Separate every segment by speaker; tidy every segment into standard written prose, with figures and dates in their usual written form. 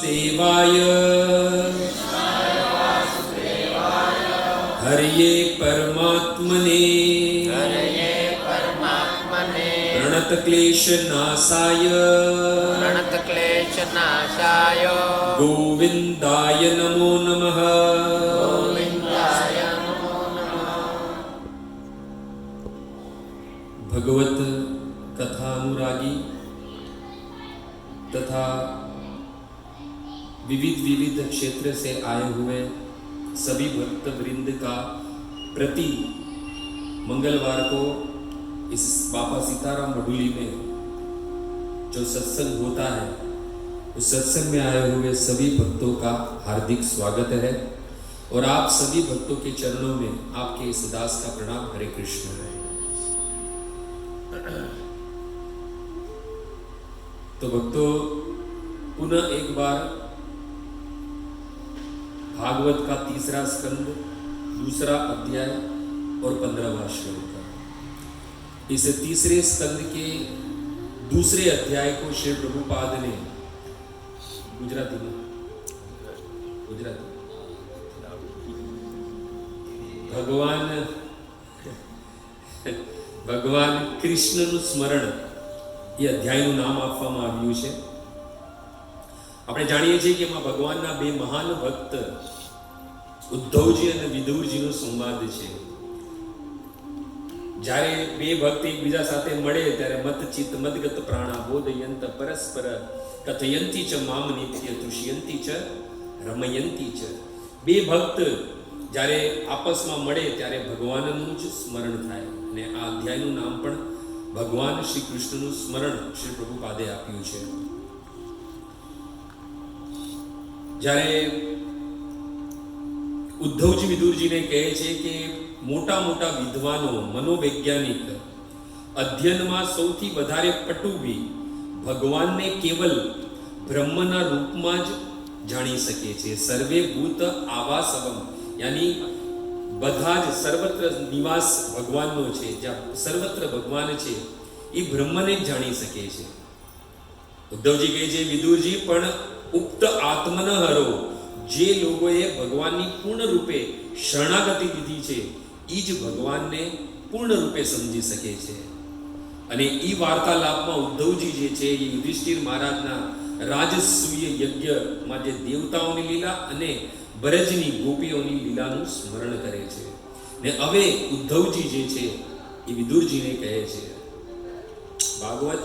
Speaker 1: वासुदेवाय हरये परमात्मने प्रणतक्लेशनाशाय गोविन्दाय नमो नमः। भगवत कथा अनुरागी तथा विविध क्षेत्र से आए हुए सभी भक्त वृंद का प्रति मंगलवार को इस बाबा सीताराम मडुली में जो सत्संग होता है, उस सत्संग में आए हुए सभी भक्तों का हार्दिक स्वागत है और आप सभी भक्तों के चरणों में आपके इस दास का प्रणाम। हरे कृष्ण है। तो भक्तों, पुनः एक बार भागवत का तीसरा स्कंद, दूसरा अध्याय और 15वां श्लोक। इस तीसरे स्कंद के दूसरे अध्याय को श्री प्रभुपाद ने गुजराती ભગવાન કૃષ્ણનું સ્મરણ એ અધ્યાયનું નામ આપવામાં આવ્યું છે। આપણે જાણીએ છીએ કે એમાં ભગવાનના બે મહાન ભક્ત ઉદ્ધવજી અને વિદુરજીનો સંવાદ છે। જ્યારે બે ભક્ત એકબીજા સાથે મળે ત્યારે મત ચિત્ત મદગત પ્રાણા બોધયંત પરસ્પર કથયંતી ચ મામ નિત્ય તુષ્યંતી ચ રમયંતી ચ। બે ભક્ત જ્યારે આપસમાં મળે ત્યારે ભગવાનનું જ સ્મરણ થાય અને આ અધ્યાયનું નામ પણ ભગવાન શ્રી કૃષ્ણનું સ્મરણ શ્રી પ્રભુપાદે આપ્યું છે। જ્યારે ઉદ્ધવજી વિદુરજીને કહે છે કે મોટા મોટા વિદ્વાનો મનોવૈજ્ઞાનિક અધ્યયનમાં સૌથી વધારે પટુબી ભગવાનને કેવલ બ્રહ્મના રૂપમાં જ જાણી શકે છે। સર્વે ભૂત આવાસવમ, યાની બધા જ સર્વત્ર નિવાસ ભગવાનનો છે, જ્યાં સર્વત્ર ભગવાન છે એ બ્રહ્મને જ જાણી શકે છે। ઉદ્ધવજી કહે છે, વિદુરજી પણ ઉક્ત આત્મન હરો, જે લોકોએ ભગવાનની પૂર્ણ રૂપે શરણાગતિ લીધી છે એ જ ભગવાનને પૂર્ણ રૂપે સમજી શકે છે। અને એ વાર્તાલાપમાં ઉદ્ધવજી જે છે એ યુધિષ્ઠિર મહારાજના રાજસૂય યજ્ઞમાં જે દેવતાઓની લીલા અને બ્રજની ગોપીઓની લીલાનું સ્મરણ કરે છે। ને હવે ઉદ્ધવજી જે છે એ વિદુરજીને કહે છે। ભાગવત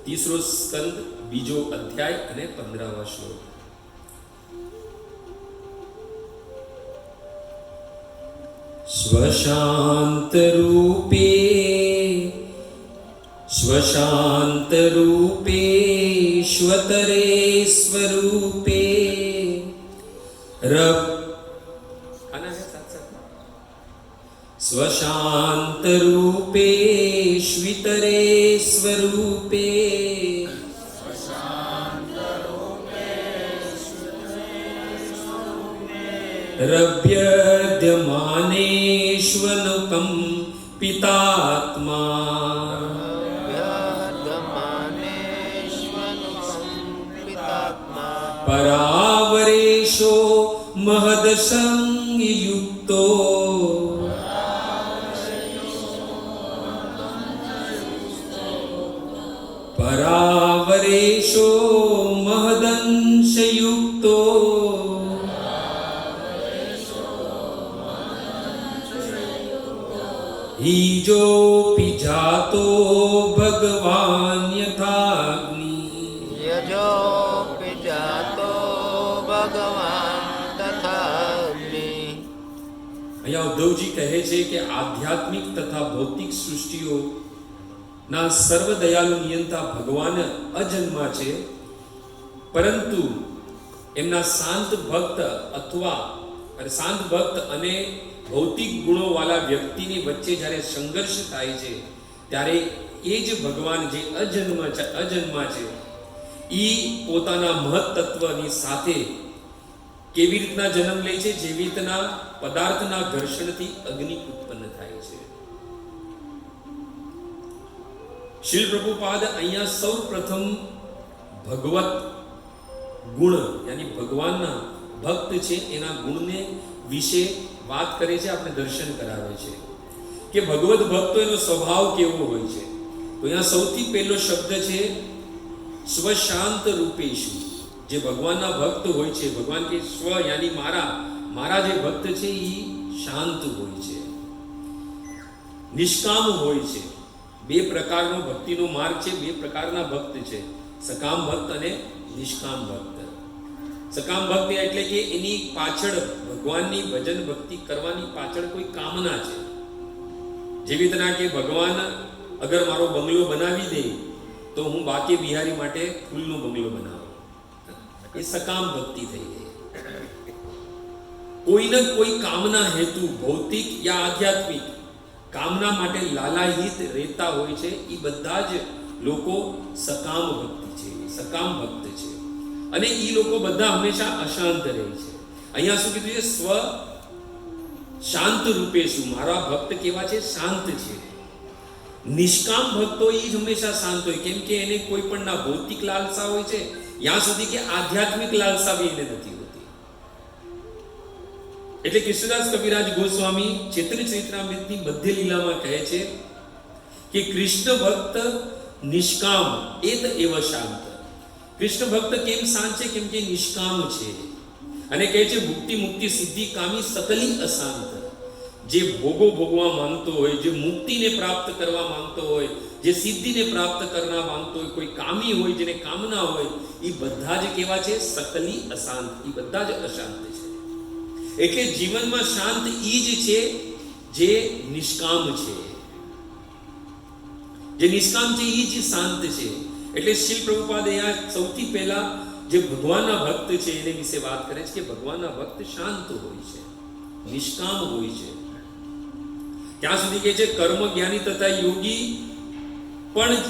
Speaker 1: तीसरो स्कंद बीजो अध्याय અને 15वां श्लोक। स्वशांत रूपे श्वतरे स्वरूपे रब आना है साथ साथ। स्वशांत रूपे श्वितरे स्वरूपे रभ्यद्यमानेष्वनुकं पितात्मा परावरेशो महदसंयुक्तो परावरेशो महदंशयुक्तो हीजोऽपि जातो भगवान् यथाग्नि
Speaker 2: यजोऽपि जातो भगवान् तथाग्नि।
Speaker 1: અહીંયા ઉદ્ધવજી કહે છે કે આધ્યાત્મિક તથા ભૌતિક સૃષ્ટિઓના સર્વ દયાળુ નિયંતા ભગવાન અજન્મા છે, પરંતુ એમના શાંત ભક્ત અને ભૌતિક ગુણોવાળા વ્યક્તિની વચ્ચે જ્યારે સંઘર્ષ થાય છે ત્યારે એ જ ભગવાન જે અજન્મા છે એ પોતાના મહત્તત્વની સાથે કેવી રીતના જન્મ લે છે, જેવી રીતના પદાર્થના ઘર્ષણથી અગ્નિ ઉત્પન્ન થાય છે। શ્રી પ્રભુપાદ અહીંયા સૌ પ્રથમ ભગવત ગુણ યાની ભગવાનના ભક્ત છે એના ગુણને વિશે વાત કરે છે, આપણે દર્શન કરાવે છે કે ભગવત ભક્તો એનો સ્વભાવ કેવો હોય છે. તો અહીંયા સૌથી પહેલો શબ્દ છે સ્વશાંત રૂપેશુ. જે ભગવાનના ભક્ત હોય છે, ભગવાન કે સ્વ યાની મારા જે ભક્ત છે એ શાંત હોય છે, નિષ્કામ હોય છે. બે પ્રકારનો ભક્તિનો માર્ગ છે, બે પ્રકારના ભક્ત છે, સકામ ભક્ત અને નિષ્કામ ભક્ત. સકામ ભક્ત એટલે કે એની પાછળ ભગવાનની ભજન ભક્તિ કરવાની પાછળ કોઈ કામના છે. જેવી રીતના કે ભગવાન અગર મારો બંગલો બનાવી દે તો હું બાકે બિહારી માટે ફૂલનો બંગલો બનાવું, એ સકામ ભક્તિ થઈ ગઈ. કોઈને કોઈ કામના હેતુ ભૌતિક યા આધ્યાત્મિક કામના માટે લાલાયિત રહેતા હોય છે, એ બધા જ લોકો સકામ ભક્તિ છે, સકામ ભક્ત છે. અને એ લોકો બધા હંમેશા અશાંત રહે છે. અહીંયા શું કીધું છે? સ્વ શાંત રૂપે શું, મારા ભક્ત કેવા છે? શાંત છે. નિષ્કામ ભક્તો એ જ હંમેશા શાંત હોય, કેમ કે એને કોઈ પણ ના ભૌતિક લાલસા હોય છે, ત્યાં સુધી કે આધ્યાત્મિક લાલસા બી એને નથી હોતી. એટલે કૃષ્ણદાસ કવિરાજ ગોસ્વામી ચૈતન્ય ચરિત્રામૃતની મધ્ય લીલામાં કહે છે કે કૃષ્ણ ભક્ત નિષ્કામ એત એવ શાંત. કૃષ્ણ ભક્ત કેમ શાંત છે? કેમ કે નિષ્કામ છે. અને કહે છે ભુક્તિ મુક્તિ સિદ્ધિ કામી સકલી અશાંત. જે ભોગો ભોગવા માંગતો હોય, જે મુક્તિને પ્રાપ્ત કરવા માંગતો હોય, જે સિદ્ધિને પ્રાપ્ત કરવા માંગતો હોય, કોઈ કામી હોય, જેને કામના હોય, એ બધા જ કેવા છે? સકલી અશાંત. એ બધા જ અશાંત છે. એટલે જીવનમાં શાંત ઈ જ છે જે નિષ્કામ છે. જે નિષ્કામ છે ઈ જ શાંત છે. એટલે શ્રી પ્રભુપાદ અહીંયા સૌથી પહેલા જે ભગવાનના ભક્ત છે એને વિશે વાત કરે છે કે ભગવાનના ભક્ત શાંત હોય છે, નિષ્કામ હોય છે. ત્યાં સુધી કે છે કર્મ જ્ઞાની તથા યોગી પણ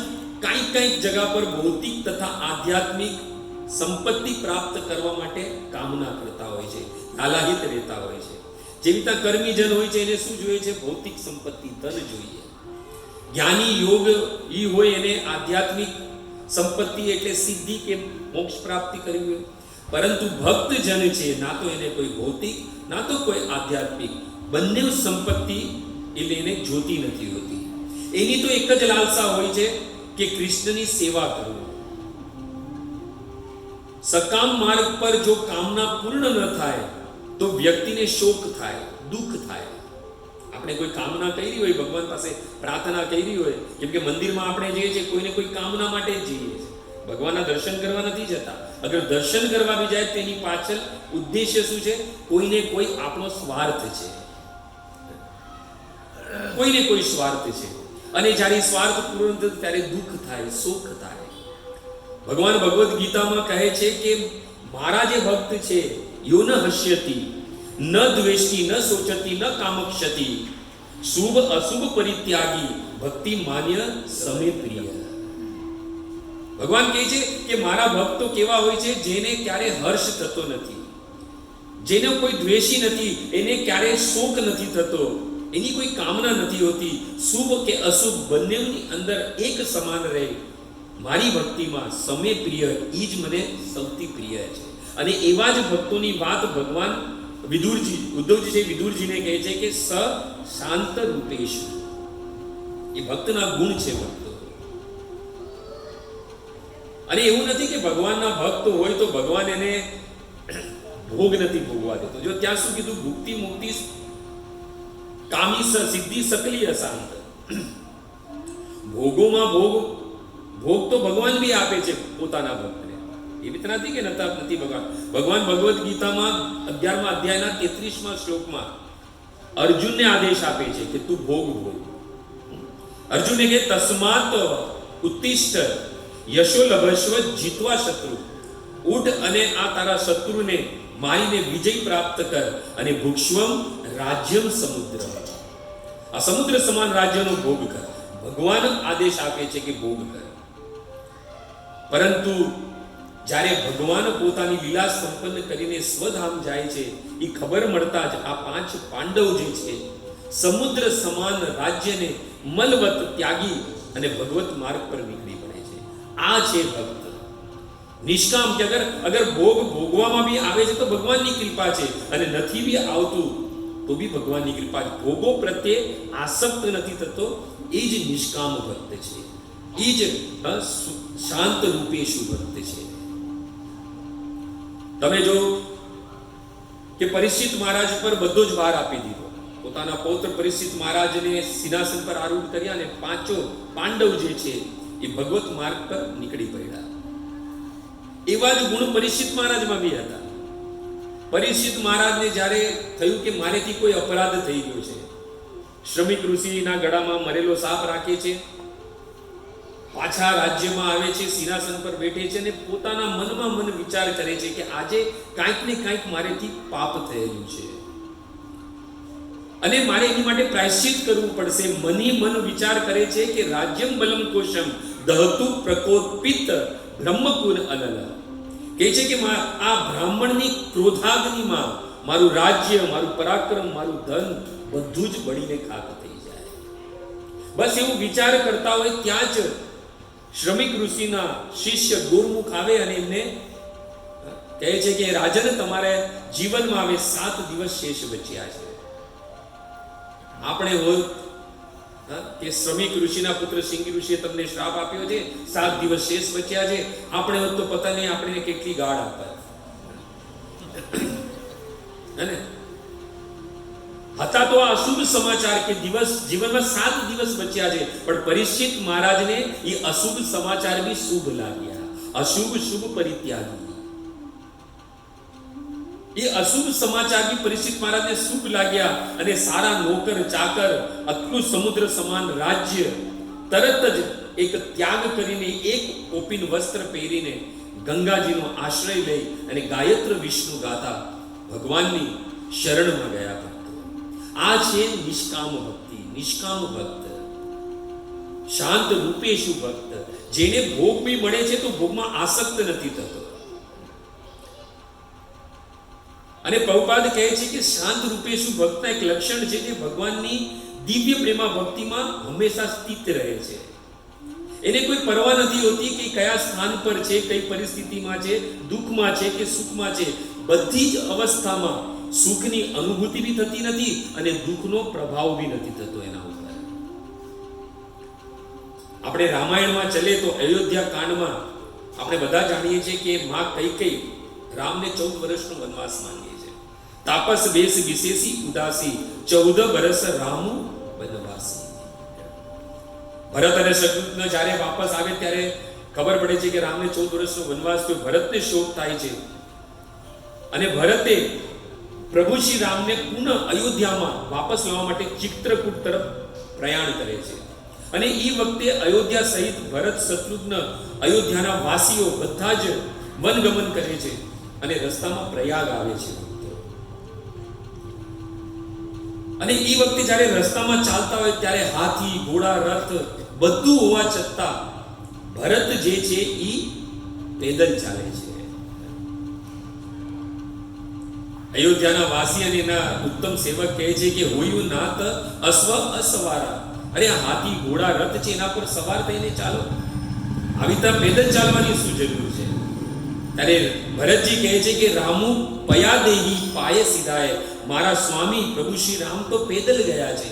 Speaker 1: કઈક જગા પર ભૌતિક તથા આધ્યાત્મિક સંપત્તિ પ્રાપ્ત કરવા માટે કામના કરતા હોય છે, લાલાયિત રહેતા હોય છે. જેવી રીતે કર્મીજન હોય છે એને શું જોઈએ છે? ભૌતિક સંપત્તિ, ધન જોઈએ. જ્ઞાની યોગ ઈ હોય એને આધ્યાત્મિક સંપત્તિ એટલે સિદ્ધિ કે મોક્ષ પ્રાપ્તિ કરવી હોય. પરંતુ ભક્ત જન છે, ના તો એને કોઈ ભૌતિક ના તો કોઈ આધ્યાત્મિક, બંને સંપત્તિ એટલે એને જોતી નથી હોતી. એની તો એક જ લાલસા હોય છે કે કૃષ્ણની સેવા કરવી. સકામ માર્ગ પર જો કામના પૂર્ણ ન થાય તો વ્યક્તિને શોક થાય, દુઃખ થાય. આપણે કોઈ કામના કરી હોય, ભગવાન પાસે પ્રાર્થના કરી હોય, જેમ કે મંદિરમાં આપણે જઈએ છીએ કોઈને કોઈ કામના માટે જ જઈએ છીએ, ભગવાનના દર્શન કરવા નથી જતા. અગર દર્શન કરવા બી જાય તેની પાછળ ઉદ્દેશ્ય શું છે? કોઈને કોઈ આપણો સ્વાર્થ છે, કોઈને કોઈ સ્વાર્થ છે. અને જ્યારે સ્વાર્થ પૂર્ણ થાય ત્યારે દુઃખ થાય, સુખ થાય. ભગવાન ભગવદ્ ગીતામાં કહે છે કે મારા જે ભક્ત છે યો ન હસ્યતિ ન દ્વેષ્ટિ ન શોચતિ ન કામક્ષતિ શુભ અશુભ પરિત્યાગી ભક્તિ માન્ય સમે પ્રિય. ભગવાન કહે છે કે મારા ભક્તો કેવા હોય છે? જેને ક્યારે હર્ષ થતો નથી, જેને કોઈ દ્વેષી નથી, એને ક્યારે શોક નથી થતો, એની કોઈ કામના નથી હોતી, શુભ કે અશુભ બંનેની અંદર એક સમાન રહે. મારી ભક્તિમાં સમે પ્રિય, ઈ જ મને સૌથી પ્રિય છે. અને એવા જ ભક્તોની વાત ભગવાન વિદુરજી, ઉદ્ધવજી છે વિદુરજીને કહે છે કે સ શાંત રૂપેશ. એ ભક્તના ગુણ છે ભક્તો. અને એવું નથી કે ભગવાનના ભક્ત હોય તો ભગવાન એને ભોગ નથી ભોગવા દેતો. જો ત્યાં શું કીધું? ભુક્તિ મુક્તિ કામી સિદ્ધિ સકલી અશાંત. ભોગોમાં ભોગ તો ભગવાન બી આપે છે પોતાના ભક્તને. એવી નથી કે નથી ભગવાન. ભગવાન ભગવદ્ ગીતામાં 11મા અધ્યાયના 33મા શ્લોકમાં અર્જુનને આદેશ આપે છે કે તું ભોગ ભોગ. અર્જુને કે તસ્માત ઉત્તિષ્ઠ યશો લભસ્વ જીતવા શત્રુ. ઉઠ અને આ તારા શત્રુને મારીને વિજય પ્રાપ્ત કર અને ભુક્ષ્વમ રાજ્યમ સમુદ્ર. આ સમુદ્ર સમાન રાજ્યનો ભોગ કર. ભગવાન આદેશ આપે છે કે ભોગ કર. પરંતુ જ્યારે ભગવાન પોતાની લીલા સંપન્ન કરીને સ્વધામ જાય છે, એ ખબર મળતા જ આ 5 પાંડવ જે છે સમુદ્ર સમાન રાજ્યને મલવત ત્યાગી અને ભગવત માર્ગ પર નીકળી પડે છે. આ છે ભક્ત. નિષ્કામ કે અગર ભોગ ભોગવામાં બી આવે છે તો ભગવાનની કૃપા છે, અને નથી બી આવતું તો બી ભગવાનની કૃપા છે. ભોગો પ્રત્યે આસક્ત નથી થતો, એ જ નિષ્કામ ભક્ત છે, એ જ શાંત રૂપેશુ ભક્ત છે. તમે જો કે પરીક્ષિત મહારાજ પર બધો જ ભાર આપી દીધો. પોતાના પૌત્ર પરીક્ષિત મહારાજને સિંહાસન પર આરૂઢ કર્યા, અને પાંચો પાંડવ જે છે એ ભગવત માર્ગ પર નીકળી પડ્યા. એવા જ ગુણ પરીક્ષિત મહારાજમાં બી હતા. પરીક્ષિત મહારાજને જ્યારે થયું કે મારેથી કોઈ અપરાધ થઈ ગયો છે, શ્રમિક ઋષિના ગળામાં મરેલો સાપ રાખે છે, પાછા રાજ્યમાં આવે છે, સિંહાસન પર બેઠે છે, અને પોતાના મનમાં મન વિચાર કરે છે કે આજે કાંઈક ને કાંઈક મારેથી પાપ થયેલું છે અને મારે એની માટે પ્રાયશ્ચિત કરવું પડશે. મની મન વિચાર કરે છે કે રાજ્યમ બલમ કોશમ દહતુ પ્રકોપિત બ્રહ્મકુન અનલ. કહે છે કે આ બ્રાહ્મણની ક્રોધાગ્નિમાં મારું રાજ્ય, મારું પરાક્રમ, મારું ધન બધું જ બળીને ખાક થઈ જાય. બસ એવું વિચાર કરતા હોય ત્યાં જ શ્રમિક ઋષિના શિષ્ય દુર્મુખ આવે અને એમને કહે છે કે રાજન, તમારે જીવનમાં હવે 7 દિવસ શેષ બચ્યા છે. આપણે હોય કે શ્રમિક ઋષિના પુત્ર સિંગી ઋષિએ તમને શ્રાપ આપ્યો છે, 7 દિવસ શેષ બચ્યા છે, આપણે હોત તો પતા નહીં આપણે કેટલી ગાળ આપત. અને હતા તો આ અશુભ સમાચાર કે જીવનમાં 7 દિવસ બચ્યા છે, પણ પરીક્ષિત મહારાજને એ અશુભ સમાચાર બી શુભ લાગ્યા. અશુભ શુભ પરિત્યાગી. એ અશુભ સમાચાર બી પરીક્ષિત મહારાજને શુભ લાગ્યા, અને સારા નોકર ચાકર, આટલું સમુદ્ર સમાન રાજ્ય, તરત જ એક ત્યાગ કરીને, એક કોપીન વસ્ત્ર પહેરીને ગંગાજીનો આશ્રય લઈ અને ગાયત્ર વિષ્ણુ ગાતા ભગવાનની શરણમાં ગયા. આ છે નિષ્કામ ભક્તિ, નિષ્કામ ભક્ત, શાંત રૂપેશુ ભક્ત, જેને ભોગ બી મળે છે તો ભોગમાં આસક્ત નથી થતો. અને પ્રભુપાદ કહે છે કે શાંત રૂપેશુ ભક્તના એક લક્ષણ છે કે ભગવાનની દિવ્ય પ્રેમા ભક્તિમાં હંમેશા સ્થિત રહે છે. એને કોઈ પરવા નથી હોતી કે કયા સ્થાન પર છે, કઈ પરિસ્થિતિમાં છે, દુઃખમાં છે કે સુખમાં છે. બધી જ અવસ્થામાં સુખની અનુભૂતિ બી થતી નથી અને દુઃખનો પ્રભાવ બી નથી થતો એના ઉપર. આપણે રામાયણમાં ચલે તો અયોધ્યા કાંડમાં આપણે બધા જાણીએ છીએ કે માં કૈકેયી રામને 14 વર્ષનો વનવાસ માંગે છે. તાપસ બેસ વિશેષી ઉદાસી 14 વર્ષ રામુ વનવાસી. ભરત અને શત્રુઘ્ન જ્યારે વાપસ આવે ત્યારે ખબર પડે છે કે રામને 14 વર્ષનો વનવાસ થયો. ભરતને શોક થાય છે અને ભરતે પ્રભુ શ્રી રામને પુનઃ અયોધ્યામાં વાપસ લાવવા માટે ચિત્રકૂટ તરફ પ્રયાણ કરે છે. અને એ વખતે અયોધ્યા સહિત ભરત, શત્રુઘ્ન, અયોધ્યાના વાસીઓ બધા જ વનગમન કરે છે અને રસ્તામાં પ્રયાગ આવે છે. અને એ વખતે જ્યારે રસ્તામાં ચાલતા હોય ત્યારે હાથી, ઘોડા, રથ બધું હોવા છતાં ભરત જે છે એ પેદલ ચાલે છે. અયોધ્યાના વાસી અને એના ઉત્તમ સેવક કહે છે કે હોયું નાત અશ્વ અસવારા. અરે આ હાથી, ઘોડા, રથ છે એના પર સવાર થઈને ચાલો, આવી રીતે પેદલ ચાલવાની શું જરૂર છે? ત્યારે ભરતજી કહે છે કે રામુ પયા દેહી પાયે સીધાય. મારા સ્વામી પ્રભુ શ્રી રામ તો પેદલ ગયા છે.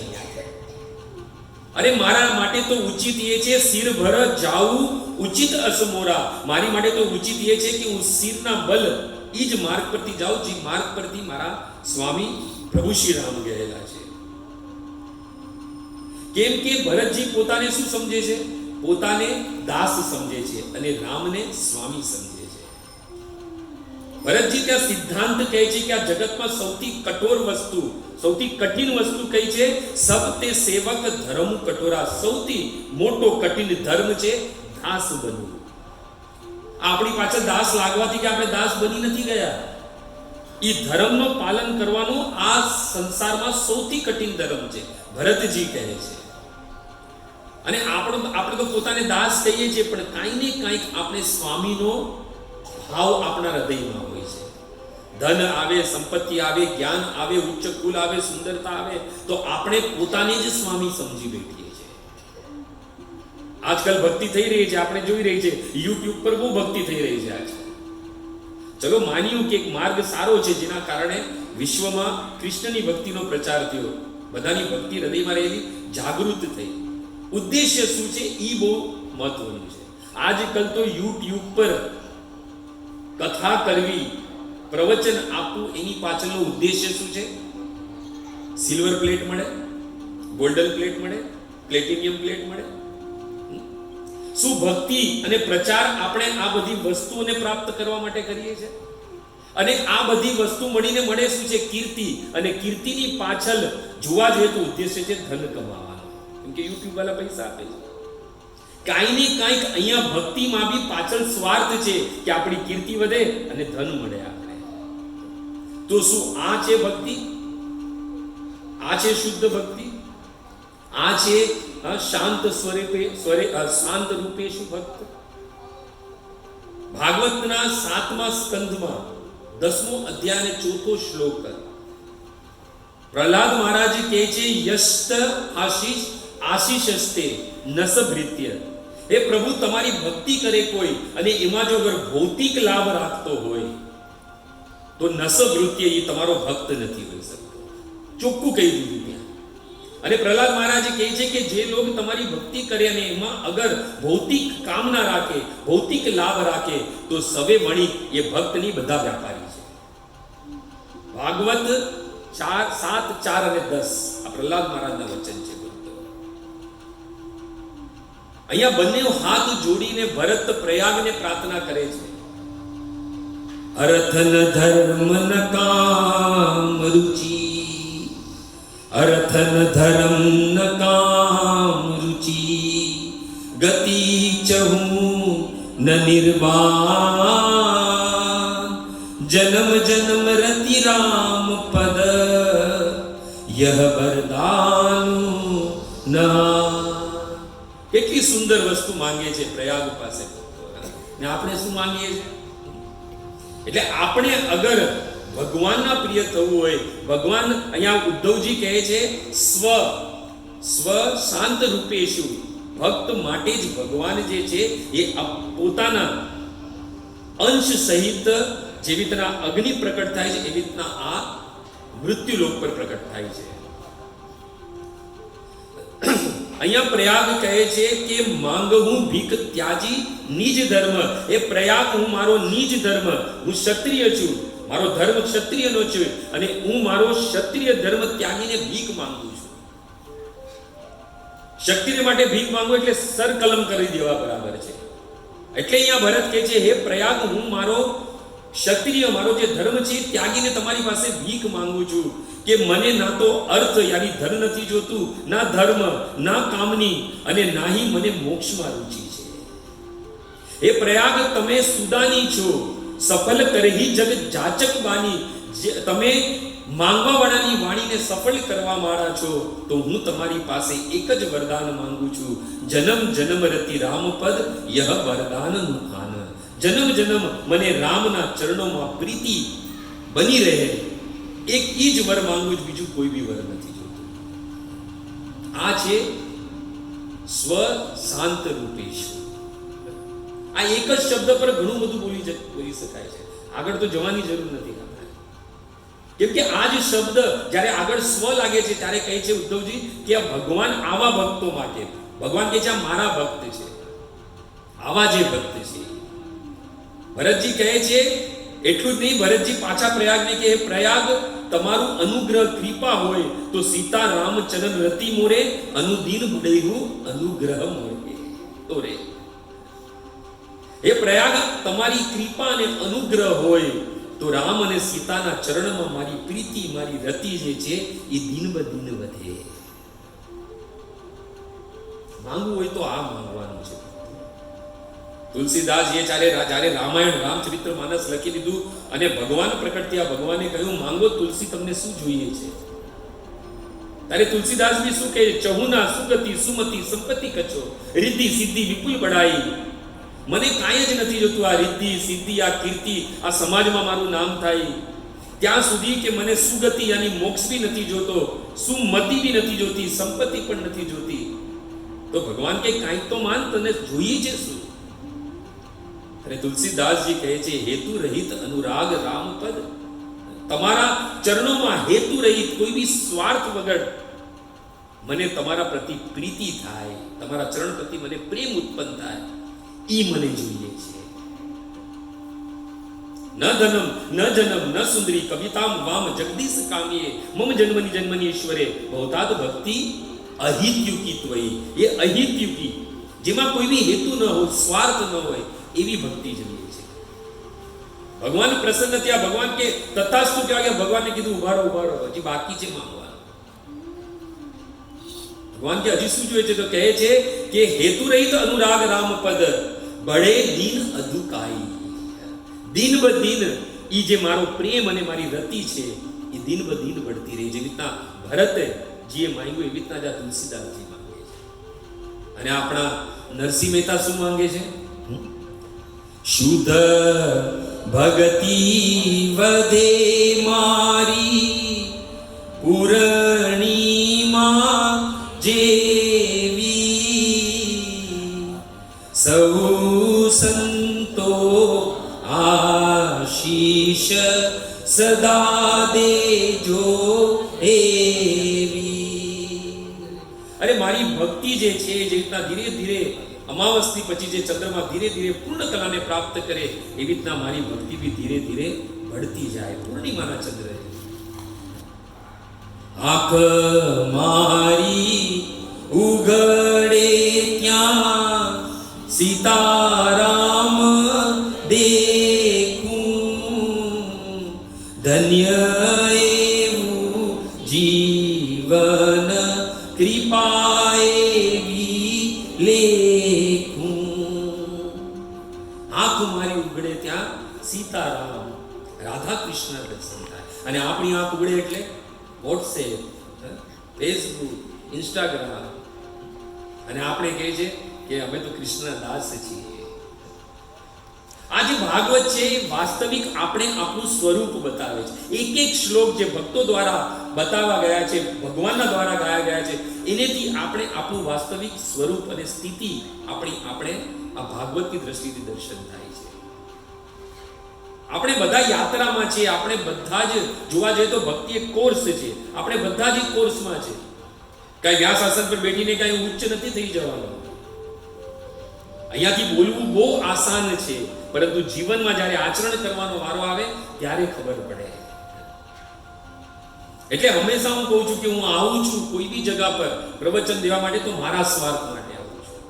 Speaker 1: અરે મારા માટે તો ઉચિત એ છે શિર ભર જાવું ઉચિત અસમોરા. મારી માટે તો ઉચિત એ છે કે હું શિરના બલ એ જ માર્ગ પરથી જાઉં, જે માર્ગ પરથી મારા સ્વામી પ્રભુ શ્રી રામ ગયેલા છે. કેમ કે ભરતજી પોતાને શું સમજે છે? પોતાને દાસ સમજે છે અને રામને સ્વામી સમજે છે. ભરતજી ત્યાં સિદ્ધાંત કહે છે કે આ જગતમાં સૌથી કઠોર વસ્તુ, સૌથી કઠિન વસ્તુ કઈ છે? સબ તે સેવક ધર્મ કઠોરા. સૌથી મોટો કઠિન ધર્મ છે દાસ બનવું. આપણી પાછળ દાસ લાગવાથી કે આપણે દાસ બની નથી ગયા. એ ધર્મનો પાલન કરવાનું આ સંસારમાં સૌથી કઠિન ધર્મ છે, ભરતજી કહે છે. અને આપણે તો પોતાને દાસ કહીએ છીએ, પણ કાંઈ ને કાંઈક આપણે સ્વામીનો ભાવ આપણા હૃદયમાં હોય છે. ધન આવે, સંપત્તિ આવે, જ્ઞાન આવે, ઉચ્ચ કુલ આવે, સુંદરતા આવે, તો આપણે પોતાને જ સ્વામી સમજી બેઠીએ છીએ. આજકાલ ભક્તિ થઈ રહી છે, આપણે જોઈ રહી છે યુટ્યુબ પર બહુ ભક્તિ થઈ રહી છે આજકાલ. ચલો માન્યું કે એક માર્ગ સારો છે જેના કારણે વિશ્વમાં કૃષ્ણની ભક્તિનો પ્રચાર થયો, બધાની ભક્તિ હૃદયમાં રહેલી જાગૃત થઈ. ઉદ્દેશ્ય શું છે એ બહુ મહત્વનું છે. આજકાલ તો યુટ્યુબ પર કથા કરવી, પ્રવચન આપવું, એની પાછળનો ઉદ્દેશ્ય શું છે? સિલ્વર પ્લેટ મળે, ગોલ્ડન પ્લેટ મળે, પ્લેટિનિયમ પ્લેટ મળે. શું ભક્તિ અને પ્રચાર આપણે આ બધી વસ્તુઓને પ્રાપ્ત કરવા માટે કરીએ છીએ? અને આ બધી વસ્તુ મળીને મળે શું છે? કીર્તિ. અને કીર્તિની પાછળ જોવા જોઈએ તો ઉદ્દેશ્ય છે ધન કમાવાનો, કેમ કે યુટ્યુબ વાળા પૈસા આપે છે. કાંઈ ને કાંઈક અહીંયા ભક્તિમાં બી પાછળ સ્વાર્થ છે કે આપણી કીર્તિ વધે અને ધન મળે આપણે. તો શું આ છે ભક્તિ? આ છે શુદ્ધ ભક્તિ? આ છે શાંત સ્વરૂપે શાંત રૂપે શું ભક્ત? ભાગવતના 7મા સ્કંધમાં 10મો અધ્યાય અને 4થો શ્લોક પ્રહલાદ મહારાજ કહે છે, યસ્ત આશીષ આશીષસ્તે નસભૃત્ય. હે પ્રભુ, તમારી ભક્તિ કરે કોઈ અને એમાં જો અગર ભૌતિક લાભ રાખતો હોય તો નસભૃત્ય, એ તમારો ભક્ત નથી હોઈ શકતો. ચોખ્ખું કહી દીધું ત્યાં. અને પ્રહલાદ મહારાજ કહે છે કે જે લોકો તમારી ભક્તિ કરે અને એમાં અગર ભૌતિક કામના રાખે, ભૌતિક લાભ રાખે, તો સવે વણિક એ ભક્તની બધા વ્યાપારી છે. ભાગવત 7, 4 અને 10 આ પ્રહલાદ મહારાજના વચન છે. અહીંયા બંને હાથ જોડીને ભરત પ્રયાગને પ્રાર્થના કરે છે. અર્થ ન ધર્મ ન કામ રુચિ, અર્થ ન ધર્મ ન કામ રુચિ, ગતિ ચહું ન નિર્વાણ, જન્મ જન્મ રતિ રામ પદ, યહ વરદાનું ના. કેટલી સુંદર વસ્તુ માંગે છે પ્રયાગ પાસે, ને આપણે શું માંગીએ છીએ? એટલે આપણે અગર ભગવાનના પ્રિય થવું હોય, ભગવાન અહીંયા ઉદ્ધવજી કહે છે સ્વ શાંત રૂપેશુ, ભક્ત માટે જ ભગવાન જે છે એ પોતાના અંશ સહિત જેવી રીતના અગ્નિ પ્રકટ થાય છે એવી રીતના આ મૃત્યુલોક પર પ્રકટ થાય છે. અહીંયા પ્રયાગ કહે છે કે માંગહું ભીખ ત્યાજી નિજ ધર્મ. એ પ્રયાગ હું મારો નિજ ધર્મ, હું ક્ષત્રિય છું, મારો ધર્મ ક્ષત્રિયનો છે અને હું મારો ક્ષત્રિય ધર્મ ત્યાગીને ભીખ માંગુ છું. ક્ષત્રિય માટે ભીખ માંગવું એટલે સર કલમ કરી દેવા બરાબર છે. એટલે અહીંયા ભરત કહે છે હે પ્રયાગ, હું મારો ક્ષત્રિય, મારો જે ધર્મ છે ત્યાગીને તમારી પાસે ભીખ માંગુ છું કે મને ના તો અર્થ યાની ધન નથી જોતું, ના ધર્મ, ના કામની, અને નાહી મને મોક્ષમાં રુચિ છે. હે પ્રયાગ, તમે સુદાની છો, સફળ કરહી જગ જાચક બાની. તમે માંગવા વાળાની વાણીને સફળ કરવા વાળા છો, તો હું તમારી પાસે એક જ વરદાન માંગુ છું, જન્મ જન્મ રતિ રામ પદ, યહ વરદાનનું આન. જન્મ જન્મ મને રામના ચરણોમાં પ્રીતિ બની રહે, એક ઈ જ વર માંગુ છું, બીજું કોઈ બી વર નથી જોતું. આ છે સ્વ શાંત રૂપેશ. આ એક જ શબ્દ પર ઘણું બધું બોલી શકાય છે, આગળ તો જવાની જરૂર નથી. કેમ કે આ જ શબ્દ જ્યારે આગળ સ્વ લાગે છે ત્યારે કહે છે ઉદ્ધવજી કે આ ભગવાન આવા ભક્તો માટે, ભગવાન કહે છે આ મારા ભક્ત છે, આવા જે ભક્ત છે. ભરતજી કહે છે એટલું જ નહીં, ભરતજી પાછા પ્રયાગને કહે પ્રયાગ, તમારું અનુગ્રહ કૃપા હોય તો સીતા રામચરણ રતિ મોરે, અનુદીન બુડેહુ અનુગ્રહ મોરે તો રે. હે પ્રયાગ, તમારી કૃપા અને અનુગ્રહ હોય તો રામ અને સીતાના ચરણમાં મારી પ્રીતિ, મારી રતિ જે છે એ દિન બ દિન વધે. માંગવું હોય તો આ માંગવાનું છે. તુલસીદાસ જ્યારે રામાયણ રામચરિત્ર માનસ લખી દીધું અને ભગવાન પ્રકટ થયા, ભગવાને કહ્યું માંગો તુલસી, તમને શું જોઈએ છે? ત્યારે તુલસીદાસ બી શું કહે? ચહુના સુગતિ સુમતિ સંપત્તિ કચો, રિદ્ધિ સિદ્ધિ વિપુલ બડાઈ. મને કાંઈ જ નથી જોતું, આ રિદ્ધિ સિદ્ધિ, આ કીર્તિ, આ સમાજમાં મારું નામ થાય ત્યાં સુધી, કે મને સુગતિ યાની મોક્ષ બી નથી જોતો, સુમતિ બી નથી જોતી, સંપત્તિ પણ નથી જોતી. તો ભગવાન કે કાંઈક તો માન, તને જોઈએ છે શું? અને તુલસીદાસજી કહે છે, હેતુ રહિત અનુરાગ રામ પદ, તમારા ચરણોમાં હેતુ રહિત કોઈ બી સ્વાર્થ વગર મને તમારા પ્રતિ પ્રીતિ થાય, તમારા ચરણ પ્રતિ મને પ્રેમ ઉત્પન્ન થાય, ઈ મને જોઈએ છે. ન ધનમ ન જનમ ન સુંદરી કવિતામ વામ જગદીશ કામીએ મમ જન્મની જન્મની ઈશ્વરે ભવતાદ ભક્તિ અહિત્યુકી ત્વયી. એ અહિત્યુકી, જેમાં કોઈ બી હેતુ ન હોય, સ્વાર્થ ન હોય, એવી ભક્તિ જોઈએ છે. ભગવાન પ્રસન્ન થયા. ભગવાન કે તથાસ્તુ કહેવા ગયા. ભગવાનને કીધું ઉભા રહો, હજી બાકી છે માંગવાનું. ભગવાન કે હજી શું જોઈએ છે? તો કહે છે કે હેતુ રહિત અનુરાગ રામ પદ બળે દીન અદુકાઈ. દિન બ દિન ઈ જે મારો પ્રેમ અને મારી રતિ છે એ દિન બ દિન बढ़ती રહી. જેવી રીતના ભરતજીએ માંગ્યું એવી રીતના જ આ તુલસીદાસજી માંગે છે. અને આપણા નરસિંહ મહેતા શું માંગે છે? શુદ્ધ ભગતિ વધે મારી પૂર્ણિમા જેવી, સૌ સંતો આશીષ સદા દેજો એવી. અરે મારી ભક્તિ જે છે, જે રીતના ધીરે ધીરે અમાવસથી પછી જે ચંદ્રમાં ધીરે ધીરે પૂર્ણ કલાને પ્રાપ્ત કરે, એવી રીતના મારી ભક્તિ બી ધીરે ધીરે बढ़તી જાય. પૂર્ણિમાના ચંદ્ર આંખ મારી ઉગડે ત્યાં સીતારામ દેખું, ધન્ય એવું જીવન કૃપા એવી લેખું. આંખ મારી ઉગડે ત્યાં સીતારામ રાધા કૃષ્ણ દર્શન થાય. અને આપણી આંખ ઉગડે એટલે વોટ્સએપ, ફેસબુક, ઇન્સ્ટાગ્રામ, અને આપણે કહે છે કે અમે તો કૃષ્ણ દાસ છીએ. આ જે ભાગવત છે એ વાસ્તવિક આપણે આપણું સ્વરૂપ બતાવે છે. એક એક શ્લોક જે ભક્તો દ્વારા બતાવવા ગયા છે, ભગવાનના દ્વારા ગાયા ગયા છે, એનેથી આપણે આપણું વાસ્તવિક સ્વરૂપ અને સ્થિતિ આપણે આ ભાગવતની દ્રષ્ટિથી દર્શન થાય છે. આપણે બધા યાત્રામાં છે. આપણે બધા જ જોવા જઈએ તો ભક્તિ એક કોર્સ છે. આપણે બધા જ એક કોર્સમાં છે. કઈ વ્યાસ આસન પર બેઠીને કઈ ઉચ્ચ નથી થઈ જવાનું. અહીંયાથી બોલવું બહુ આસાન છે, પરંતુ જીવનમાં જ્યારે આચરણ કરવાનો વારો આવે ત્યારે ખબર પડે. એટલે હંમેશા હું કહું છું કે હું આવું છું કોઈ બી જગ્યા પર પ્રવચન દેવા માટે તો મારા સ્વાર્થ માટે આવું છું.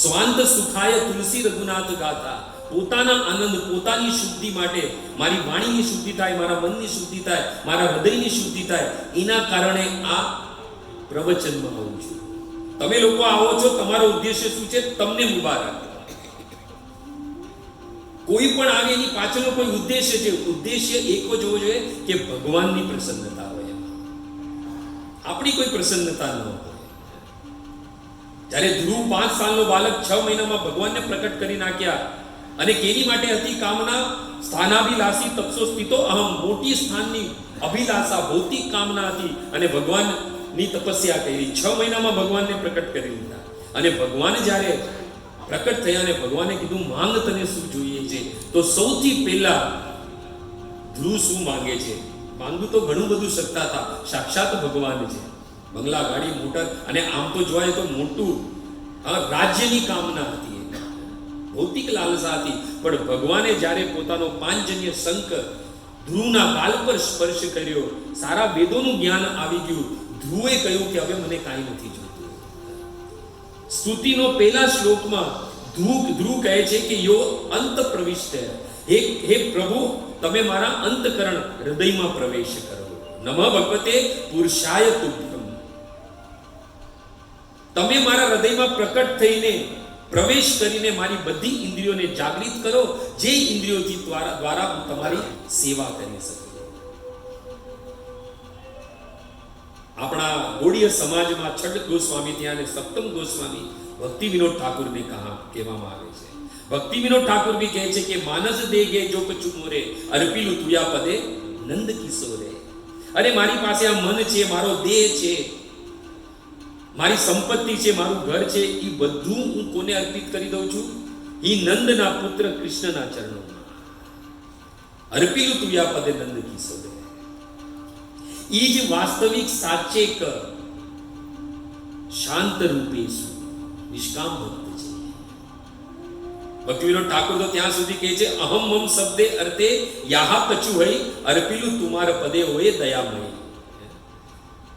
Speaker 1: સ્વાંત સુખાય તુલસી રઘુનાથ ગાતા. પોતાના આનંદ, પોતાની શુદ્ધિ માટે, મારી વાણીની શુદ્ધિ થાય, મારા મનની શુદ્ધિ થાય, મારા હૃદયની શુદ્ધિ થાય, એના કારણે આ પ્રવચનમાં આવું છું. તમે લોકો આવો છો, તમારો ઉદ્દેશ્ય શું છે? તમને મુબારક. કોઈ પણ આવે એની પાછળનો કોઈ ઉદ્દેશ્ય છે. ઉદ્દેશ્ય એક જ હોવો જોઈએ કે ભગવાનની પ્રસન્નતા હોય, આપણી કોઈ પ્રસન્નતા ન હોય. જ્યારે ધ્રુવ 5 સાલનો બાલક 6 મહિનામાં ભગવાનને પ્રકટ કરી નાખ્યા, અને કેની માટે હતી કામના? સ્થાનાભિલાષી તપસો સ્થિતો અહમ. મોટી સ્થાનની અભિલાષા, ભૌતિક કામના હતી, અને ભગવાનની તપસ્યા કરી. 6 મહિનામાં ભગવાનને પ્રકટ કરી લીધા. અને ભગવાન જ્યારે પ્રકટ થયા અને ભગવાને કીધું માંગ તને શું જોઈએ છે? તો સૌથી પહેલા ધ્રુવ શું માંગે છે? માંગવું તો ઘણું બધું શકતા હતા, સાક્ષાત ભગવાન છે. બંગલા, ગાડી, મોટર, અને આમ તો જોવાય તો મોટું રાજ્યની કામના હતી, ભૌતિક લાલસા હતી. પણ ભગવાને જ્યારે પોતાનો પાંચજન્ય શંખ ધ્રુવના ગાલ પર સ્પર્શ કર્યો, સારા વેદોનું જ્ઞાન આવી ગયું. ધ્રુવે કહ્યું કે હવે મને કાંઈ નથી જોઈતું. સ્તુતિનો પહેલા શ્લોકમાં ધ્રુવ કહે છે કે યો અંત પ્રવિષ્ટ, હે પ્રભુ તમે મારા અંતકરણ હૃદયમાં પ્રવેશ કરો. નમઃ ભગવતે પુરુષાય તુભ્યમ. તમે મારા હૃદયમાં પ્રકટ થઈને પ્રવેશ કરીને મારી બધી ઇન્દ્રિયોને જાગૃત કરો, જે ઇન્દ્રિયોથી દ્વારા હું તમારી સેવા કરી શકું. આપણા ગોળીય સમાજમાં છઠ ગોસ્વામી ત્યાં અને સપ્તમ ગોસ્વામી ભક્તિ વિનોદ ઠાકુરને કહેવામાં આવે છે. ભક્તિ વિનોદ ઠાકુર બી કહે છે કે માનસ દેગે જો કછુ મોરે અર્પિલું તુયા પદે નંદ કિશોરે. અરે મારી પાસે આ મન છે, મારો દેહ છે, મારી સંપત્તિ છે, મારું ઘર છે, એ બધું હું કોને અર્પિત કરી દઉં છું? ઈ નંદના પુત્ર કૃષ્ણના ચરણોમાં. અર્પિલું તુયા પદે નંદ કિશોરે. ઈ જ વાસ્તવિક સાચેક શાંત રૂપેશુ નિષ્કામ ભક્ત છે. ભક્તિવિનોદ ઠાકોર તો ત્યાં સુધી કહે છે, અહમ મમ શબ્દે અર્થે યાહા કચુ હૈ અર્પિલું તુમાર પદે હોય દયામય.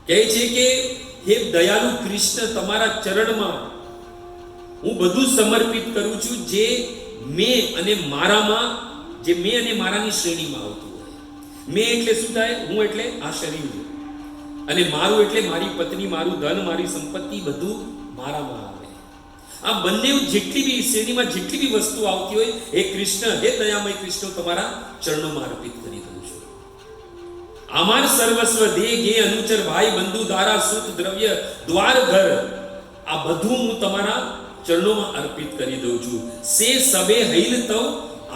Speaker 1: કહે છે કે હે દયાળુ કૃષ્ણ, તમારા ચરણમાં હું બધું સમર્પિત કરું છું જે મેં અને મારાની શ્રેણીમાં આવતું હોય. મેં એટલે શું થાય? હું એટલે આ શરીર, અને મારું એટલે મારી પત્ની, મારું ધન, મારી સંપત્તિ, બધું મારામાં આવે. આ બંને જેટલી બી શ્રેણીમાં જેટલી બી વસ્તુ આવતી હોય, હે કૃષ્ણ, હે દયામય કૃષ્ણ, તમારા ચરણોમાં અર્પિત કરી દઉં છું. અમાર સર્વસ્વ દેહ ગે અનુચર ભાઈ બંધુ દારા સુત દ્રવ્ય દ્વાર ઘર, આ બધું હું તમારા ચરણોમાં અર્પિત કરી દઉં છું. સે સબે હૈલ તવ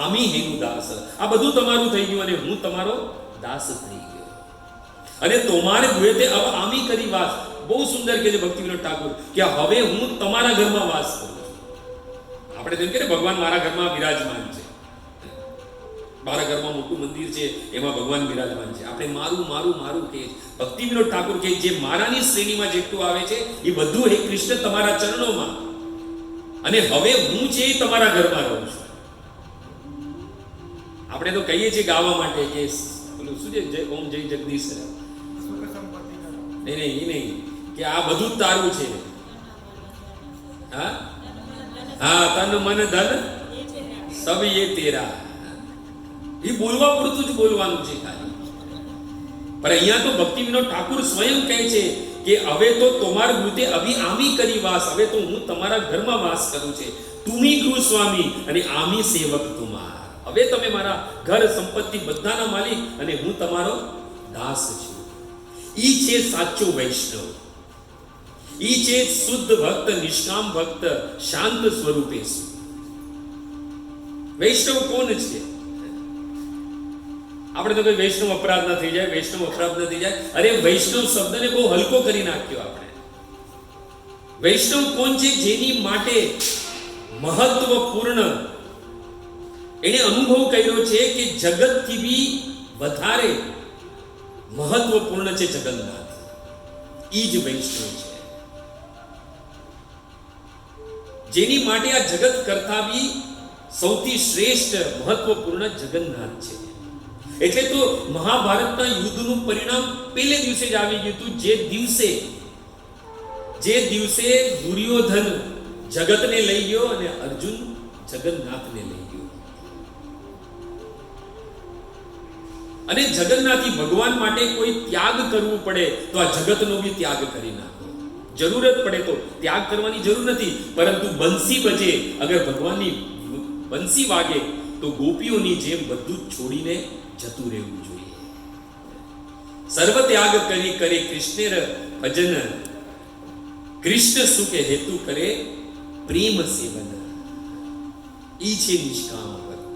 Speaker 1: આમી હેનું દાસ. આ બધું તમારું થઈ ગયું અને હું તમારો દાસ થઈ ગયો. અને તમારે ભૂએ તે અબ આમી કરી વાસ. બહુ સુંદર કહે છે ભક્તિવિનોદ ઠાકોર કે હવે હું તમારા ઘરમાં વાસ કરું છું. આપણે જેમ કે ભગવાન મારા ઘરમાં વિરાજમાન છે, મારા ઘરમાં મોટું મંદિર છે, એમાં ભગવાન વિરાજમાન છે. આપણે મારું મારું મારું કે ભક્તિવિનોદ ઠાકોર કે જે મારાની શ્રેણીમાં જેટલું આવે છે એ બધું હે કૃષ્ણ તમારા ચરણોમાં, અને હવે હું છે એ તમારા ઘરમાં રહું છું. આપણે તો કહીએ છીએ ગાવા માટે કે પેલું શું છે, જય ઓમ જય જગદીશ. નહીં નહીં, એ નહીં કે આ બધું જ તારું છે. હા હા, તન મન ધન સબ એ તેરા. એ બોલવા પૂરતું જ બોલવાનું છે ખાલી. પણ અહીંયા તો ભક્તિવિનોદ ઠાકુર સ્વયં કહે છે કે હવે તો તમાર ભૂતે અભી આમી કરી વાસ. હવે તો હું તમારા ઘરમાં વાસ કરું છે. તુમી ગૃહ સ્વામી અને આમી સેવક તુમાર. હવે તમે મારા ઘર સંપત્તિ બધાના માલિક અને હું તમારો દાસ છું. ઈ છે સાચો વૈષ્ણવ. ઈ છે શુદ્ધ ભક્ત, નિષ્કામ ભક્ત, શાંત સ્વરૂપે. વૈષ્ણવ કોણ છે? આપણે તો કોઈ વૈષ્ણવ અપરાધ ન થઈ જાય, વૈષ્ણવ અપરાધ ન થઈ જાય. અરે વૈષ્ણવ શબ્દને બહુ હલકો કરી નાખ્યો આપણે. વૈષ્ણવ કોણ છે? જેની માટે મહત્વપૂર્ણ એને અનુભવ કર્યો છે કે જગતથી બી વધારે મહત્વપૂર્ણ છે જગન્નાથ. ઈ જ વૈષ્ણવ છે. જેની માટે આ જગત કરતા બી સૌથી શ્રેષ્ઠ મહત્વપૂર્ણ જગન્નાથ છે. એટલે તો મહાભારતના યુદ્ધનું પરિણામ પહેલે દિવસે જ આવી ગયું હતું. જે દિવસે દુર્યોધન જગતને લઈ ગયો અને અર્જુન જગન્નાથને લઈ ગયો. અને જગન્નાથી ભગવાન માટે કોઈ ત્યાગ કરવું પડે તો આ જગતનો બી ત્યાગ કરી નાખો. જરૂરત પડે તો ત્યાગ કરવાની જરૂર નથી, પરંતુ બંસી બજે, અગર ભગવાનની બંસી વાગે તો ગોપીઓની જેમ બધું જ છોડીને જતું રહેવું જોઈએ. સર્વ ત્યાગ કરી કરે કૃષ્ણેર ભજન, કૃષ્ણ સુખે હેતુ કરે પ્રેમ સેવન. ઈ છે નિષ્કામ ભક્ત.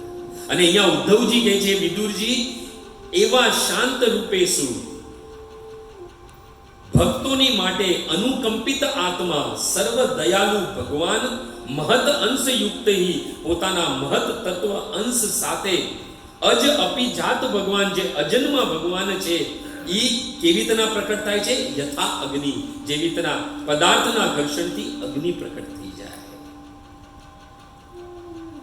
Speaker 1: અને અહીંયા ઉદ્ધવજી કહે છે, વિદુરજી એવા શાંત રૂપે શું ભક્તોની માટે અનુકંપિત આત્મા સર્વ દયાળુ ભગવાન મહત અંશ યુક્ત હી પોતાના મહત તત્વ અંશ સાથે અજ અપી જાત ભગવાન જે અજન્મા ભગવાન છે ઈ કેવી રીતના પ્રકટ થાય છે? યથા અગ્નિ. જેવી રીતના પદાર્થના ઘર્ષણથી અગ્નિ પ્રકટ થઈ જાય.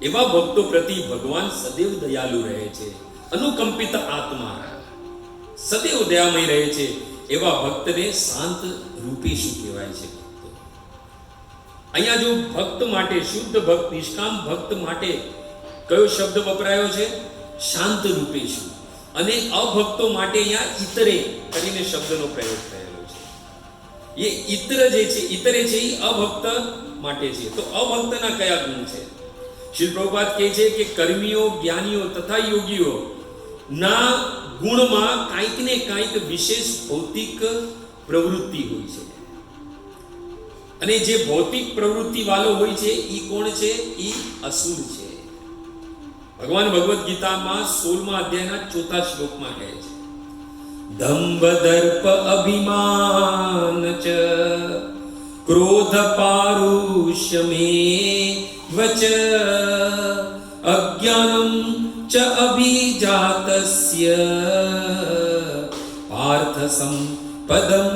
Speaker 1: એવા ભક્તો પ્રતિ ભગવાન સદૈવ દયાળુ રહે છે. અનુકંપિત આત્મા સદૈવ દયામય રહે છે. એવા ભક્તને શાંત રૂપી શું કહેવાય છે? ભક્તો અહીંયા જો ભક્ત માટે, શુદ્ધ ભક્ત, નિષ્કામ ભક્ત માટે કયો શબ્દ વપરાયો છે? શાંત રૂપે શું. અને અભક્તો માટે અહીંયા ઇતરે કરીને શબ્દનો પ્રયોગ થયેલો છે. એ ઇત્ર જે છે, ઇતરે છે એ અભક્ત માટે છે. તો અભક્તના કયા ગુણ છે? શ્રી પ્રભુપાદ કહે છે કે કર્મીઓ, જ્ઞાનીઓ તથા યોગીઓ ના ગુણમાં કાંઈક ને કાંઈક વિશેષ ભૌતિક પ્રવૃત્તિ હોય છે. અને જે ભૌતિક પ્રવૃત્તિ વાળો હોય છે ઈ કોણ છે? ઈ અસુર છે. ભગવાન ભગવદ ગીતામાં 16મા અધ્યાયના 4થા શ્લોકમાં કહે છે, દંભ દર્પ અભિમાન ચ ક્રોધ પારુષ્યમે વચ અજ્ઞાનમ ચ અભિજાતસ્ય પાર્થ સંપદમાશુરીમ.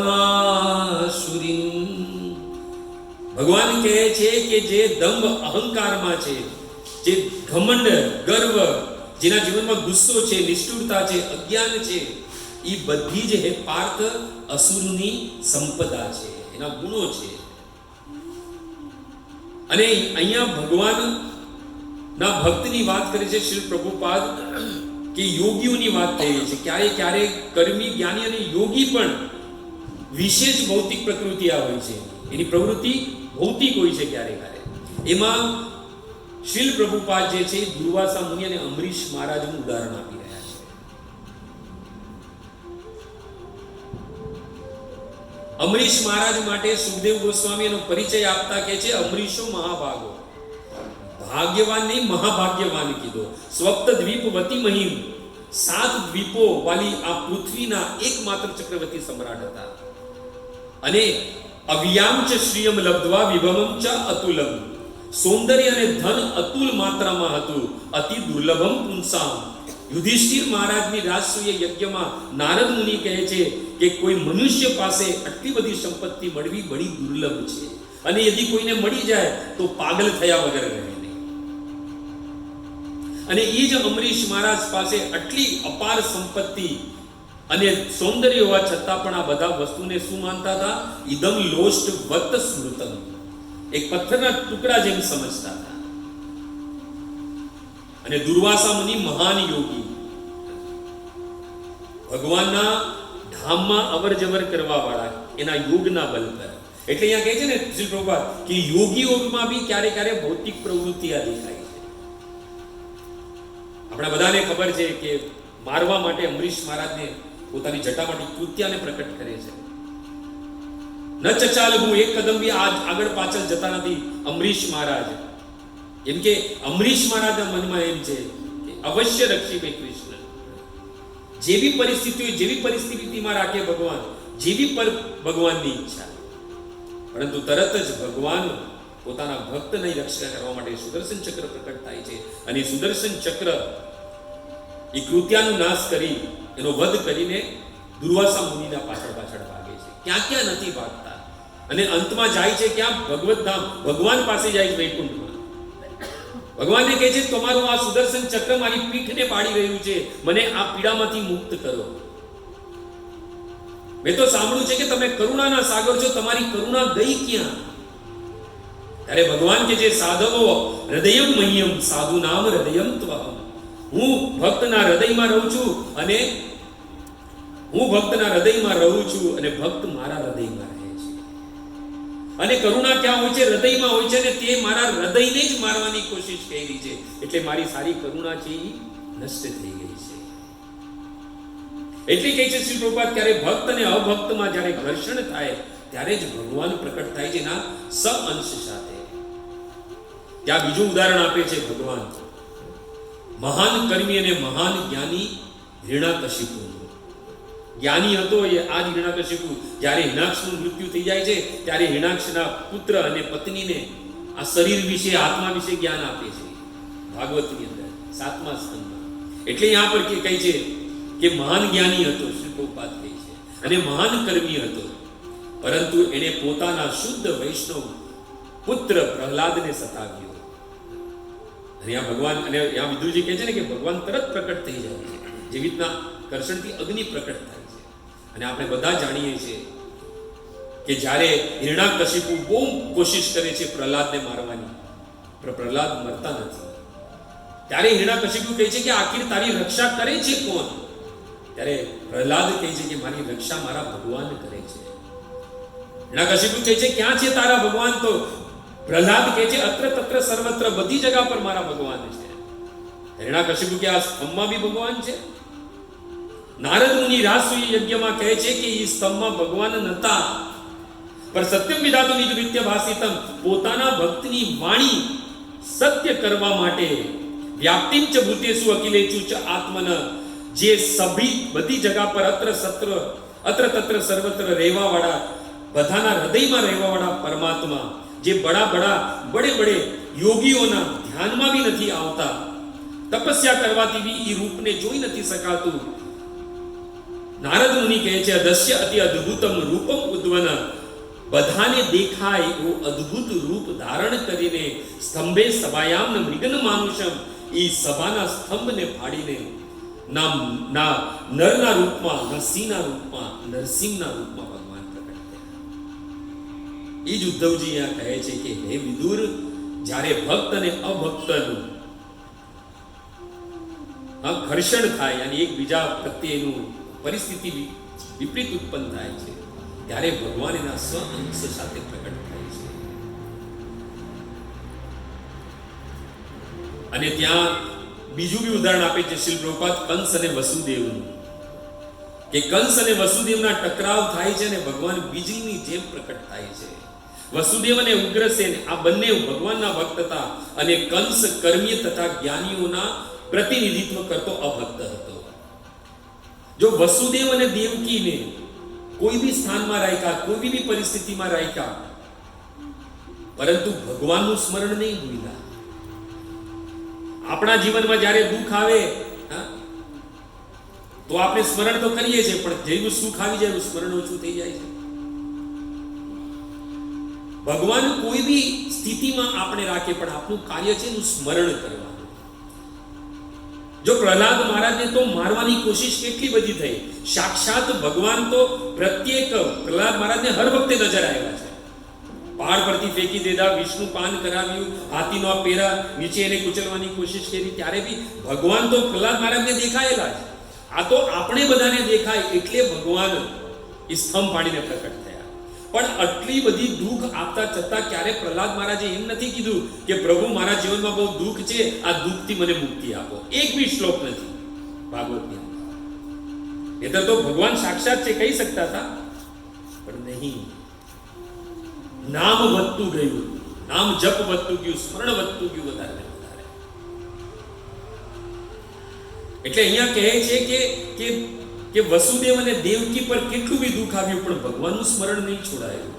Speaker 1: ભગવાન કહે છે કે જે દંભ અહંકારમાં છે, જે ઘમંડ ગર્વ, જેના જીવનમાં ગુસ્સો છે, નિષ્ઠુરતા છે, અજ્ઞાન છે, એ બધી જ હે પાર્થ અસુરની સંપદા છે, એના ગુણો છે. અને અહીંયા ભગવાન ના ભક્તની વાત કરે છે શ્રી પ્રભુપાદ કે યોગીઓની વાત થઈ રહી છે. ક્યારે ક્યારે કર્મી, જ્ઞાની અને યોગી પણ વિશેષ ભૌતિક પ્રકૃતિ આ હોય છે, એની પ્રવૃત્તિ ભૌતિક હોય છે ક્યારે ક્યારે. એમાં શ્રીલ પ્રભુપાદ જે છે દુર્વાસા મુનિ અને અમરીશ મહારાજનું ઉદાહરણ આપી રહ્યા છે. અમરીશ મહારાજ માટે સુખદેવ ગોસ્વામી એનો પરિચય આપતા કહે છે અમરીશો મહાભાગો. ભાગ્યવાન નહીં, મહાભાગ્યવાન કીધો. સ્વપ્ત દ્વીપવતી મહિમ, 7 દ્વીપો વાલી આ પૃથ્વીના એકમાત્ર ચક્રવર્તી સમ્રાટ હતા. અને અવ્યામ ચ શ્રિયમ લબ્ધવા વિભવમ ચ અતુલમ, સૌંદર્ય અને ધન અતુલ માત્રામાં હતું, અતિ દુર્લભમ પુંસામ. યુધિષ્ઠિર મહારાજની રાજસૂય યજ્ઞમાં નારદ મુનિ કહે છે કે કોઈ મનુષ્ય પાસે આટલી બધી સંપત્તિ મળવી બડી દુર્લભ છે, અને યદિ કોઈને મળી જાય તો પાગલ થયા વગર રહે નહીં. અને એ જ અમરીશ મહારાજ પાસે આટલી અપાર સંપત્તિ અને સૌંદર્ય હોવા છતાં પણ આ બધા વસ્તુને શું માનતા હતા? ઇદમ લોષ્ટ વત સ્મૃતમ, એક પથ્થરના ટુકડા જેમ સમજતા હતા. અને દુર્વાસા મુનિ મહાન યોગી, ભગવાનના ધામમાં અવર જવર કરવા વાળા, એના યોગના બલ પર. એટલે અહીંયા કહે છે ને શ્રી પ્રભુપાદ કે યોગીઓમાં બી ક્યારે ક્યારે ભૌતિક પ્રવૃત્તિ આ દેખાય છે. આપણા બધાને ખબર છે કે મારવા માટે અમરીશ મહારાજને પોતાની જટામાંથી કૃત્યાને પ્રકટ કરે છે. ન ચચાલ હું એક કદમ બી આગળ પાછળ જતા નથી અમરીશ મહારાજ. એમ કે અમરીશ મહારાજના મનમાં એમ છે કે અવશ્ય રક્ષી બે કૃષ્ણ. જેવી પરિસ્થિતિ હોય, જેવી પરિસ્થિતિમાં રાખે ભગવાન, જેવી પર ભગવાનની ઈચ્છા. પરંતુ તરત જ ભગવાન પોતાના ભક્તની રક્ષા કરવા માટે સુદર્શન ચક્ર પ્રકટ થાય છે. અને સુદર્શન ચક્ર એ કૃત્યાનો નાશ કરી, એનો વધ કરીને દુર્વાસા મુનિના પાછળ પાછળ ભાગે છે. ક્યાં ક્યાં નથી ભાગતા, અને અંતમાં જાય છે ક્યાં? ભગવત ધામ, ભગવાન પાસે જાય છે, વૈકુંઠમાં. ભગવાનને કહે છે તમારું આ સુદર્શન ચક્ર મારી પીઠને પાડી રહ્યું છે, મને આ પીડામાંથી મુક્ત કરો. મેં તો સાંભળ્યું છે કે તમે કરુણાના સાગર છો, તમારી કરુણા ગઈ ક્યાં? ત્યારે ભગવાન કે જે સાધવો હૃદયમ મહ્યમ સાધુ નામ હૃદયમ ત્વહમ, હું ભક્તના હૃદયમાં રહું છું અને ભક્ત મારા હૃદયમાં રહે છે. અને કરુણા ક્યાં હોય છે? હૃદયમાં હોય છે, અને તે મારા હૃદયને જ મારવાની કોશિશ કરી છે. એટલે મારી સારી કરુણા છે એ નષ્ટ થઈ ગઈ છે. એટલે કહે છે શ્રી પ્રભુપાદ ત્યારે ભક્ત અને અભક્તમાં જ્યારે ઘર્ષણ થાય ત્યારે જ ભગવાન પ્રકટ થાય છે ના સઅંશ સાથે. ત્યાં બીજું ઉદાહરણ આપે છે ભગવાન મહાન કર્મી અને મહાન જ્ઞાની હિરણ્યકશિપુ. જ્ઞાની હતો એ આ હિરણ્યકશિપુ, જ્યારે હિરણાક્ષનું મૃત્યુ થઈ જાય છે ત્યારે હિરણાક્ષના પુત્ર અને પત્નીને આ શરીર વિશે, આત્મા વિશે જ્ઞાન આપે છે ભાગવતની અંદર 7મા સ્કંદમાં. એટલે यहाँ પર કહે છે કે મહાન જ્ઞાની હતો, શ્રી પ્રભુપાદ કહે છે, અને મહાન કર્મી હતો, પરંતુ એણે પોતાના શુદ્ધ વૈષ્ણવ પુત્ર પ્રહલાદને સતાવ્યો. અને આ ભગવાન, અને આ વિદુરજી કહે છે ને કે ભગવાન તરત પ્રકટ થઈ જાય છે, જેવી રીતના કરશણથી અગ્નિ પ્રકટ થાય છે. અને આપણે બધા જાણીએ છીએ કે જ્યારે હિરણ્યકશિપુ બહુ કોશિશ કરે છે પ્રહલાદને મારવાની, પણ પ્રહલાદ મરતા નથી. ત્યારે હિરણ્યકશિપુ કહે છે કે આખિર તારી રક્ષા કરે છે કોણ? ત્યારે પ્રહલાદ કહે છે કે મારી રક્ષા મારા ભગવાન કરે છે. હિરણ્યકશિપુ કહે છે ક્યાં છે તારા ભગવાન? તો પ્રહલાદ કહે છે અત્ર તત્ર સર્વત્ર, બધી જગ્યા પર મારા ભગવાન છે. હિરણ્યકશિપુ કે આ સ્તંભમાં બી ભગવાન છે? નારદ મુનિ રાજસૂય યજ્ઞમાં કહે છે કે એ સ્તંભમાં ભગવાન નતા, પણ સત્યમ વિધાતુ નિજ નિત્ય ભાષિતમ, પોતાના ભક્તની વાણી સત્ય કરવા માટે વ્યાપ્તિમ ચ ભૂતેષુ અખિલેષુ ચ આત્મન, જે બધી જગ્યા પર અત્ર તત્ર સર્વત્ર રહેવા વાળા બધાના હૃદયમાં રહેવાવાળા પરમાત્મા, જે બડે બડે યોગીઓના ધ્યાનમાં બી નથી આવતા, તપસ્યા કરવાથી બી એ રૂપને જોઈ નથી શકાતું. નારદ મુનિ કહે છે, અદસ્ય અતિ અદ્ભુતમ રૂપમ ઉદ્વન, બધાને દેખાય એવું અદ્ભુત રૂપ ધારણ કરીને સ્તંભે સભાયામ મૃગન માનુષમ, એ સભાના સ્તંભને ફાડીને ના નરના રૂપમાં, ના સિંહના રૂપમાં, નરસિંહના રૂપમાં ભગવાન પ્રકટ થયા. એ જ ઉદ્ધવજી અહીંયા કહે છે કે હે વિદુર, જ્યારે ભક્ત અને અભક્તનું ઘર્ષણ થાય અને એકબીજા પ્રત્યેનું પરિસ્થિતિ વિપરીત ઉત્પન્ન થાય છે, ત્યારે ભગવાન એના સ્વઅંશ સાથે પ્રકટ થાય છે. અને ત્યાં બીજું બી ઉદાહરણ આપે છે શ્રીલ પ્રભુપાદ, કંસ અને વસુદેવનું, કે કંસ અને વસુદેવના ટકરાવ થાય છે અને ભગવાન વીજળીની જેમ પ્રકટ થાય છે. વસુદેવ અને ઉગ્રસેન આ બંને ભગવાનના ભક્ત હતા, અને કંસ કર્મીય તથા જ્ઞાનીઓના પ્રતિનિધિત્વ કરતો અભક્ત હતો. જો વસુદેવ અને દેવકીને કોઈ બી સ્થાનમાં રાખ્યા, કોઈ બી પરિસ્થિતિમાં રાખ્યા, પરંતુ ભગવાનનું સ્મરણ નહીં ભૂલ્યા. આપણા જીવનમાં જ્યારે દુઃખ આવે તો આપણે સ્મરણ તો કરીએ છીએ, પણ જેવું સુખ આવી જાય એવું સ્મરણ ઓછું થઈ જાય છે. ભગવાન કોઈ બી સ્થિતિમાં આપણે રાખે, પણ આપણું કાર્ય છે એનું સ્મરણ કરવાનું. જો પ્રહલાદ મહારાજને તો મારવાની કોશિશ કેટલી બધી થઈ, સાક્ષાત ભગવાન તો પ્રત્યેક પ્રહલાદ મહારાજને હર વખતે નજર આવ્યા છે. પહાડ પરથી ફેંકી દીધા, વિષ્ણુ પાન કરાવ્યું, હાથીનો પેરા નીચે એને કુચલવાની કોશિશ કરી, ત્યારે બી ભગવાન તો પ્રહલાદ મહારાજને દેખાયેલા છે. આ તો આપણે બધાને દેખાય એટલે ભગવાન એ સ્તંભ પાડીને પ્રકટ થયા. પણ આટલી બધી દુઃખ આપતા છતાં ક્યારે પ્રહલાદ મહારાજે એમ નથી કીધું કે પ્રભુ મારા જીવનમાં બહુ દુઃખ છે, આ દુઃખથી મને મુક્તિ આપો. એક બી શ્લોક નથી ભાગવતની. એ તો ભગવાન સાક્ષાત છે કહી શકતા હતા, પણ નહીં. નામ વધતું ગયું, નામ જપ વધતું ગયું, સ્મરણ વધતું ગયું વધારે ને વધારે. એટલે અહીંયા કહે છે કે વસુદેવ અને દેવકી પર કેટલું બી દુઃખ આવ્યું, પણ ભગવાનનું સ્મરણ નહીં છોડાયું.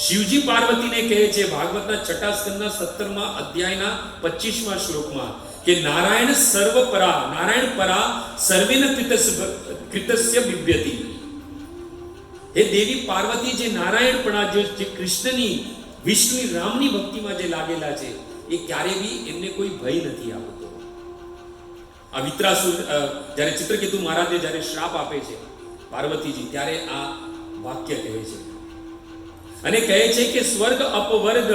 Speaker 1: શિવજી પાર્વતીને કહે છે ભાગવતના 6 સ્કંદના 17મા અધ્યાયના 25મા શ્લોકમાં કે નારાયણ સર્વપરા, નારાયણ પરા સર્વેન કૃતસ્ય બિભ્યતિ. હે દેવી પાર્વતી, જે નારાયણપણા, જે કૃષ્ણની, વિષ્ણુ, રામની ભક્તિમાં જે લાગેલા છે, એ ક્યારે બી એમને કોઈ ભય નથી આવતો. આ વિત્રાસુર જ્યારે ચિત્રકેતુ મહારાજને જ્યારે શ્રાપ આપે છે પાર્વતીજી, ત્યારે આ વાક્ય કહે છે અને કહે છે કે સ્વર્ગ અપવર્ગ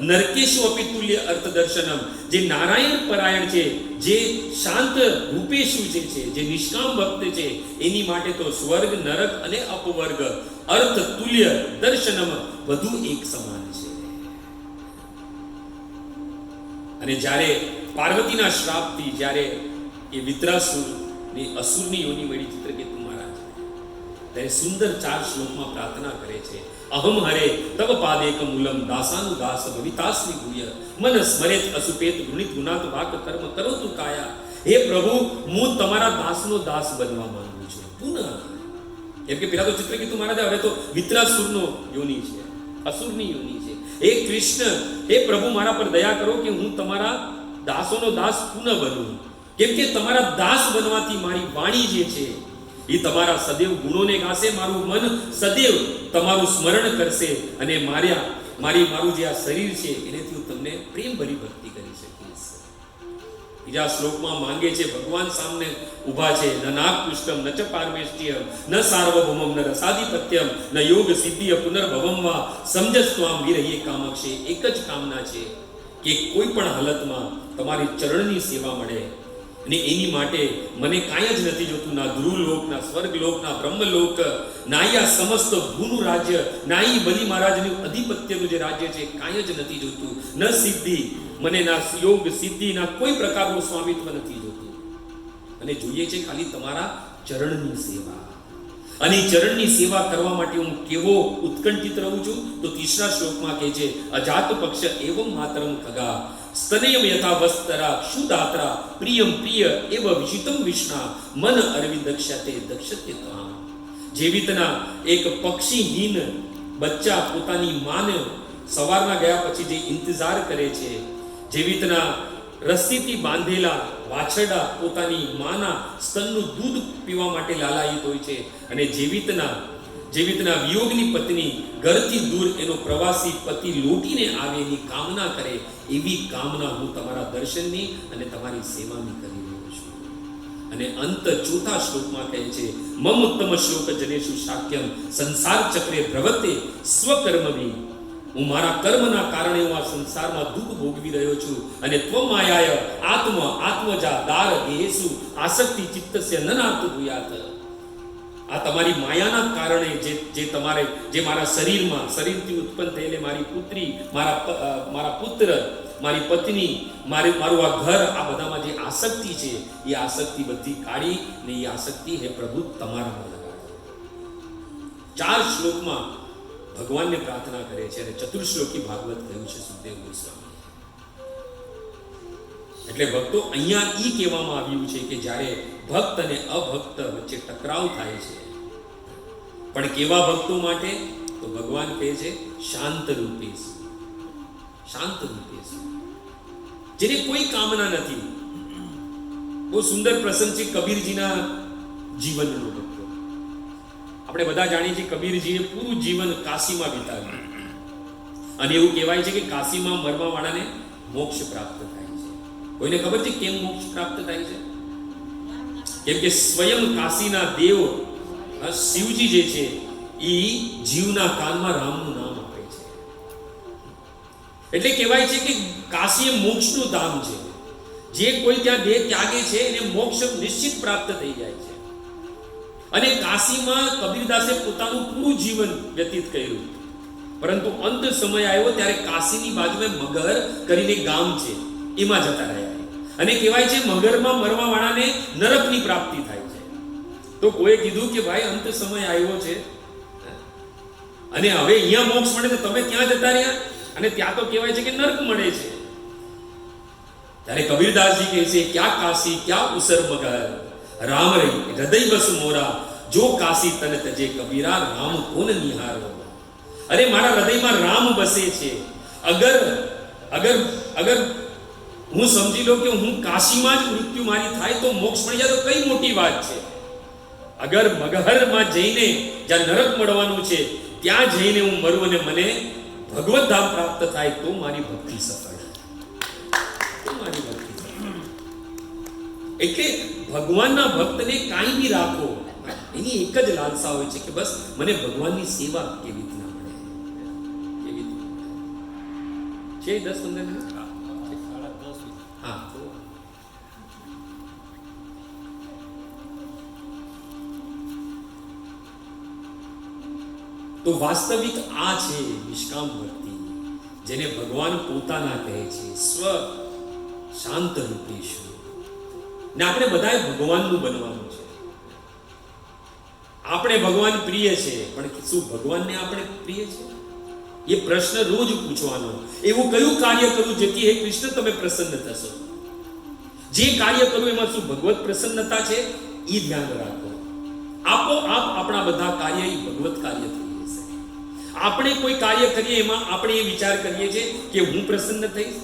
Speaker 1: નરકેશુ અપિ તુલ્ય અર્થ દર્શનમ. જે નારાયણ પરાયણ છે, જે શાંત રૂપેશુ છે, જે નિષ્કામ ભક્ત છે, એની માટે તો સ્વર્ગ, નરક અને અપવર્ગ અર્થ તુલ્ય દર્શનમ બધું એક સમાન છે. અને જ્યારે પાર્વતીના શ્રાપથી જ્યારે એ વિત્રાસુરની અસુરની યોની મળી ચિત્રકેતુ મહારાજ, ત્યારે સુંદર 4 શ્લોકમાં પ્રાર્થના કરે છે, અહમ હરે તવ પાદેક મૂલમ દાસાનુ દાસ ભવિતાસ્મિ ભૂય મન સ્મરેત અસુપેત ગુણિત ગુણાત વાક કર્મ કરો તું કાયા. હે પ્રભુ, હું તમારા દાસનો દાસ બનવા માંગુ છું. પુનઃ એમ કે પેલા તો ચિત્રકેતુ મહારાજ, હવે તો વિત્રાસુરનો યોની છે, અસુરની યોની છે. હે કૃષ્ણ, હે પ્રભુ, મારા પર દયા કરો કે હું તમારા દાસોનો દાસ પુનઃ બનું. કેમ કે તમારા દાસ બનવાથી મારી વાણી જે છે એ તમારા સદૈવ ગુણોને ગાશે, મારું મન સદૈવ તમારું સ્મરણ કરશે, અને મારું જે આ શરીર છે એનેથી હું તમને પ્રેમભરી ભક્તિ કરી શકીશ. બીજા શ્લોકમાં માંગે છે, ભગવાન સામને ઊભા છે, ન નાગપુષ્ટમ ન ચ પારમેષ્ટિયમ ન સાર્વભૌમમ ન રસાધિપત્યમ ન યોગ સિદ્ધિ પુનર્ભવમ વા સમજસ્ત્વામ વિરહીએ કામક્ષે. એક જ કામના છે કે કોઈ પણ હાલતમાં તમારી ચરણની સેવા મળે, અને એની માટે મને કાંઈ જ નથી જોતું, ના ધ્રુવલોક, ના સ્વર્ગલોક, ના બ્રહ્મલોક, ના આ સમસ્ત ભૂનું રાજ્ય, ના ઈ બલિ મહારાજનું અધિપત્યનું જે રાજ્ય છે, કાંઈ જ નથી જોતું. ન સિદ્ધિ, મને ના યોગ સિદ્ધિ, ના કોઈ પ્રકારનું સ્વામિત્વ નથી જોતું. અને જોઈએ છે ખાલી તમારા ચરણની સેવા. અને ચરણની સેવા કરવા માટે હું કેવો ઉત્કંઠિત રહું છું, તો 3રા શ્લોકમાં કહે છે, અજાત પક્ષ એવં માતરમ ખગા સ્તનયમ યથા વસ્તરા ક્ષુદાત્રા પ્રિયમ પ્રિય એવ વિશિતમ વિષ્ણા મન અરવિંદ દક્ષતે દક્ષતે ત્વામ. જેવી રીતના એક પક્ષીહીન બચ્ચા પોતાની માને સવારના ગયા પછી જે ઇંતજાર કરે છે, જેવી રીતના રસ્સીથી બાંધેલા વાછરડા પોતાની માના સ્તનનું દૂધ પીવા માટે લાલાયિત હોય છે, અને જેવી રીતના વિયોગની પત્ની ઘરથી દૂર એનો પ્રવાસી પતિ લૂંટીને આવે એની કામના કરે, એવી કામના હું તમારા દર્શનની અને તમારી સેવાની કરી રહ્યો છું. અને અંત ચોથા શ્લોકમાં કહે છે, મમ ઉત્તમ શ્લોક જનેશુ શાક્યમ સંસાર ચક્રે પ્રવર્તે સ્વકર્મભી. હું મારા કર્મના કારણે હું આ સંસારમાં દુઃખ ભોગવી રહ્યો છું, અને ત્વમાયાય આત્મજા દાર દેહેસુ આસક્તિ ચિત્તસ્ય નનાર્થ ભૂયાત. આ તમારી માયાના કારણે જે મારા શરીરથી ઉત્પન્ન થયેલી મારી પુત્રી, મારા પુત્ર, મારી પત્ની, મારું આ ઘર, આ બધામાં જે આસક્તિ છે, એ આસક્તિ બધી કાઢી ને એ આસક્તિ હે પ્રભુ તમારામાં લગાડો. 4 શ્લોકમાં ભગવાનને પ્રાર્થના કરે છે, અને ચતુર્શ્લોકી ભાગવત કહ્યું છે સુખદેવ ગોસ્વામી. એટલે ભક્તો, અહીંયા ઈ કહેવામાં આવ્યું છે કે જ્યારે ભક્ત અને અભક્ત વચ્ચે ટકરાવ થાય છે, પણ કેવા ભક્તો માટે? તો ભગવાન કહે છે શાંત રૂપેશ, શાંત રૂપેશ, જેને કોઈ કામના નથી. બહુ સુંદર પ્રસંગ છે કબીરજીના જીવનનો. ભક્તો, આપણે બધા જાણીએ છીએ કબીરજીએ પૂરું જીવન કાશીમાં વિતાવ્યું, અને એવું કહેવાય છે કે કાશીમાં મરવા વાળાને મોક્ષ પ્રાપ્ત થાય છે. કોઈને ખબર છે કેમ મોક્ષ પ્રાપ્ત થાય છે? કેમ કે સ્વયં કાશીના દેવ શિવજી જે છે એ જીવના કાનમાં રામનું નામ આપે છે. એટલે કહેવાય છે કે કાશી એ મોક્ષનું ધામ છે. જે કોઈ ત્યાં દેહ ત્યાગે છે એને મોક્ષ નિશ્ચિત પ્રાપ્ત થઈ જાય છે. અને કાશીમાં કબીરદાસે પોતાનું પૂરું જીવન વ્યતીત કર્યું, પરંતુ અંત સમય આવ્યો ત્યારે કાશીની બાજુમાં મગર કરીને ગામ છે, એમાં જતા રહ્યા. અને કહેવાય છે મગરમાં મરવા વાળાને નરકની પ્રાપ્તિ થાય છે. તો કોઈએ કીધું કે ભાઈ અંત સમય આવ્યો છે અને હવે અહીંયા મોક્ષ મળે તો તમે ત્યાં જતા રહ્યા, અને ત્યાં તો કહેવાય છે કે નરક મળે છે. ત્યારે કબીરદાસજી કહે છે, ક્યાં કાશી ક્યાં ઉસર મગર, રામ રહી હૃદય બસ મોરા, જો કાશી તન તજે કબીરા, રામ કોન નિહારો. અરે મારા હૃદયમાં રામ બસે છે. અગર હું સમજી લો કે હું કાશીમાં જ મૃત્યુ મારી થાય તો મોક્ષ મળી જાય તો કઈ મોટી વાત છે. અગર મગહરમાં જઈને જ્યાં નરક મળવાનું છે ત્યાં જઈને હું મરું અને મને ભગવત ધામ પ્રાપ્ત થાય તો મારી ભક્તિ સફળ. એટલે ભગવાનના ભક્તને કાંઈ બી રાખો, એની એક જ લાલસા હોય છે કે બસ મને ભગવાનની સેવા કેવી રીતના મળે. કેવી રીતના છે 10-15 મિનિટ? હા, તો વાસ્તવિક આ છે નિષ્કામ ભક્તિ, જેને ભગવાન પોતાના કહે છે સ્વ શાંત રૂપેશુ. ને આપણે બધાએ ભગવાનનું બનવાનું છે. આપણે ભગવાન પ્રિય છે, પણ શું ભગવાનને આપણે પ્રિય છે? એ પ્રશ્ન રોજ પૂછવાનો. એવું કયું કાર્ય કરું જેથી હે કૃષ્ણ તમે પ્રસન્ન થશો? જે કાર્ય કરું એમાં શું ભગવત પ્રસન્નતા છે? એ ધ્યાન રાખો. આપોઆપ આપણા બધા કાર્ય એ ભગવત કાર્ય થઈ જશે. આપણે કોઈ કાર્ય કરીએ એમાં આપણે એ વિચાર કરીએ છીએ કે હું પ્રસન્ન થઈશ,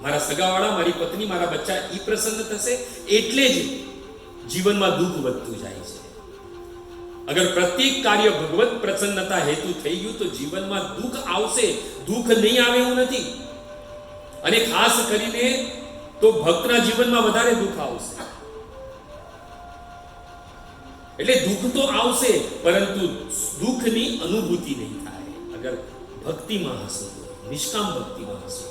Speaker 1: મારા સગાવાળા, મારી પત્ની, મારા બચ્ચા એ પ્રસન્ન થશે, એટલે જ જીવનમાં દુઃખ વધતું જાય છે. અગર પ્રત્યેક કાર્ય ભગવત પ્રસન્નતા હેતુ થઈ ગયું તો જીવનમાં દુઃખ આવશે, દુઃખ નહીં આવે એવું નથી. અને ખાસ કરીને તો ભક્તના જીવનમાં વધારે દુઃખ આવશે. એટલે દુઃખ તો આવશે, પરંતુ દુઃખની અનુભૂતિ નહીં થાય અગર ભક્તિમાં હશો, નિષ્કામ ભક્તિમાં હશો.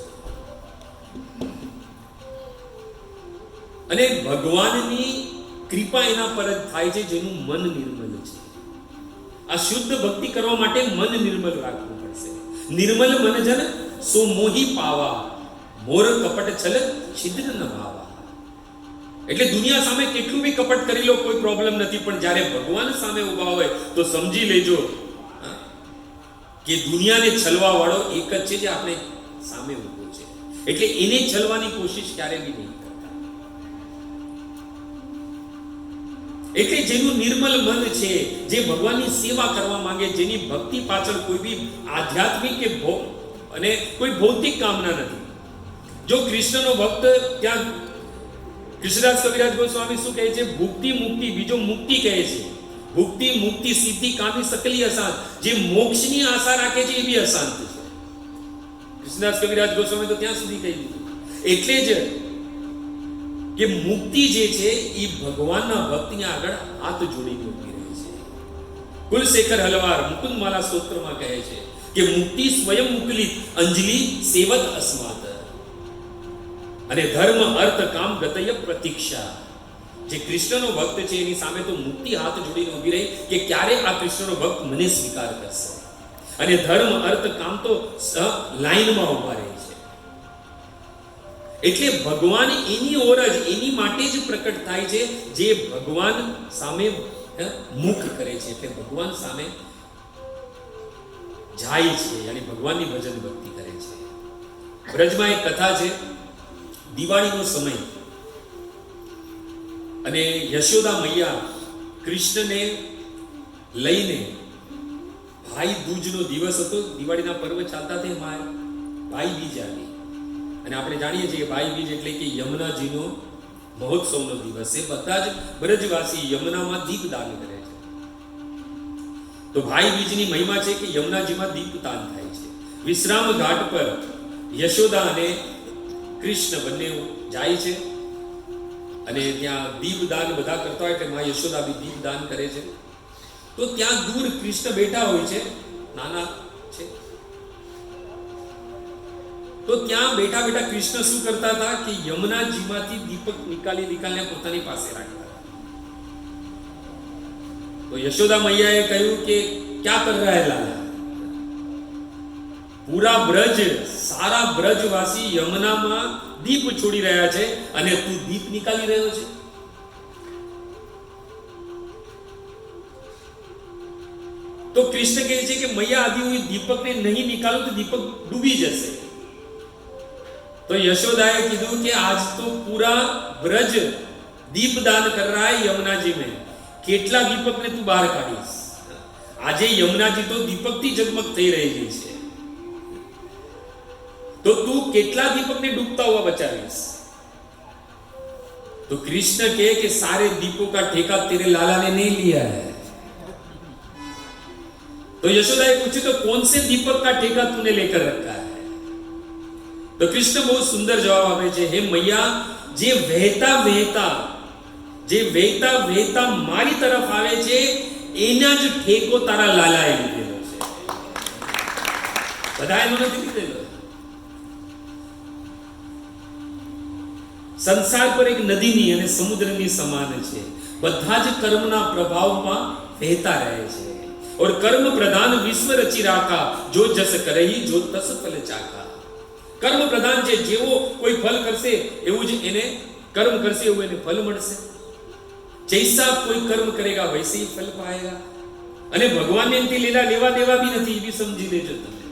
Speaker 1: અને ભગવાનની કૃપા એના પર જ થાય છે જેનું મન નિર્મલ છે. આ શુદ્ધ ભક્તિ કરવા માટે મન નિર્મલ રાખવું પડશે. નિર્મલ મન જન સો મોહી પાવા, મોર કપટ છલ છિદ્ર ન ભાવા. એટલે દુનિયા સામે કેટલું બી કપટ કરી લો કોઈ પ્રોબ્લેમ નથી, પણ જ્યારે ભગવાન સામે ઉભા હોય તો સમજી લેજો કે દુનિયાને છલવા વાળો એક જ છે જે આપણે સામે ઉભો છે. એટલે એને છલવાની કોશિશ ક્યારે બી નહીં કરતા. એટલે જેનું નિર્મલ મન છે, જે ભગવાનની સેવા કરવા માંગે, જેની ભક્તિ પાછળ કોઈ બી આધ્યાત્મિક કે અને કોઈ ભૌતિક કામના નથી. જો કૃષ્ણનો ભક્ત, ત્યાં કૃષ્ણદાસ કવિરાજ ગોસ્વામી શું કહે છે? ભુક્તિ મુક્તિ, બીજો મુક્તિ કહે છે. ભુક્તિ મુક્તિ સિદ્ધિ કામી સકલી અશાંત. જે મોક્ષની આશા રાખે છે એ બી અશાંત છે. કૃષ્ણદાસ કવિરાજ ગોસ્વામી તો ત્યાં સુધી કહી દીધું. એટલે જ કે મુક્તિ જે છે એ ભગવાનના ભક્તની આગળ હાથ જોડીને ઉભી રહે છે. કુલશેખર હલવાર મુકુંદમાલા સ્તોત્રમાં કહે છે કે મુક્તિ સ્વયં મુકલિત અંજલિ સેવત અસ્માત. અને ધર્મ અર્થ કામ ગતય પ્રતીક્ષા. જે કૃષ્ણનો ભક્ત છે એની સામે તો મુક્તિ હાથ જોડીને ઉભી રહી કે ક્યારે આ કૃષ્ણનો ભક્ત મને સ્વીકાર કરશે. અને ધર્મ અર્થ કામ તો લાઈનમાં ઉભા રહે છે. એટલે ભગવાન એની ઓર જ, એની માટે જ પ્રકટ થાય છે જે ભગવાન સામે મુખ કરે છે. એટલે ભગવાન સામે જાય છે અને ભગવાનની ભજન ભક્તિ કરે છે. બ્રજમાં એક કથા છે, દિવાળીનો સમય અને યશોદા મૈયા કૃષ્ણને લઈને, ભાઈ દૂજનો દિવસ હતો, દિવાળીના પર્વ ચાલતા તે ભાઈ બીજ આવી. અને આપણે જાણીએ છીએ કે ભાઈ બીજ એટલે કે યમુનાજીનો મહોત્સવનો દિવસ છે. બધા જ બ્રજવાસી યમુનામાં દીપદાન કરે છે. તો ભાઈ બીજની મહિમા છે કે યમુનાજીમાં દીપદાન થાય છે. વિશ્રામ ઘાટ પર યશોદા અને કૃષ્ણ બંને જાય છે અને ત્યાં દીપદાન બધા કરતા હોય એટલે માં યશોદા બી દીપદાન કરે છે. તો ત્યાં દૂર કૃષ્ણ બેઠા હોય છે, નાના છે. તો ત્યાં બેઠા બેઠા કૃષ્ણ શું કરતા હતા કે યમુનાજીમાંથી દીપક નિકાલીને પોતાની પાસે રાખતા. તો યશોદા મૈયાએ કહ્યું કે ક્યાં કર રહા હે લાલા? પૂરા બ્રજ, સારા બ્રજવાસી યમુનામાં દીપ છોડી રહ્યા છે અને તું દીપ નિકાલી રહ્યો છે. તો કૃષ્ણ કહે છે કે મૈયા આદિ હું દીપકને નહીં નિકાલું તો દીપક ડૂબી જશે. तो यशोदा ने कहा कि आज तो पूरा ब्रज दीपदान कर रहा है यमुना जी में, કેટલા દીપકને તું બહાર કાઢીશ? આજે યમુનાજી તો દીપકથી જગમગ થઈ રહી છે, તો તું કેટલા દીપકને ડૂબતા हुआ बचाવીશ? तो कृष्ण कहे कि सारे दीपों का ठेका तेरे लाला ने नहीं लिया है. तो यशोदा ने पूछा तो कौन से दीपक का ठेका तूने लेकर रखा है? तो कृष्ण बहुत सुंदर जवाब આપે છે, હે મૈયા, જે વહેતા વહેતા મારી તરફ આવે છે એના જ ઠેકો તારા લાલાએ લીધેલો છે. બધાએ નથી લીધેલો. સંસાર પર એક નદીની અને સમુદ્રની સમાન છે. બધા જ કર્મના પ્રભાવમાં વહેતા રહે છે. और कर्म प्रधान विश्व रची राखा, जो जस करही जो तस फल चाखा. કર્મ પ્રધાન છે, જેવો કોઈ ફલ કરશે એવું જ એને કર્મ કરશે એવું એને ફલ મળશે. જૈસા કોઈ કર્મ કરેગા વૈસે ही फल पाएगा. અને ભગવાનને એનથી લેવા દેવા બી નથી, એ બી સમજી લેજો તમે.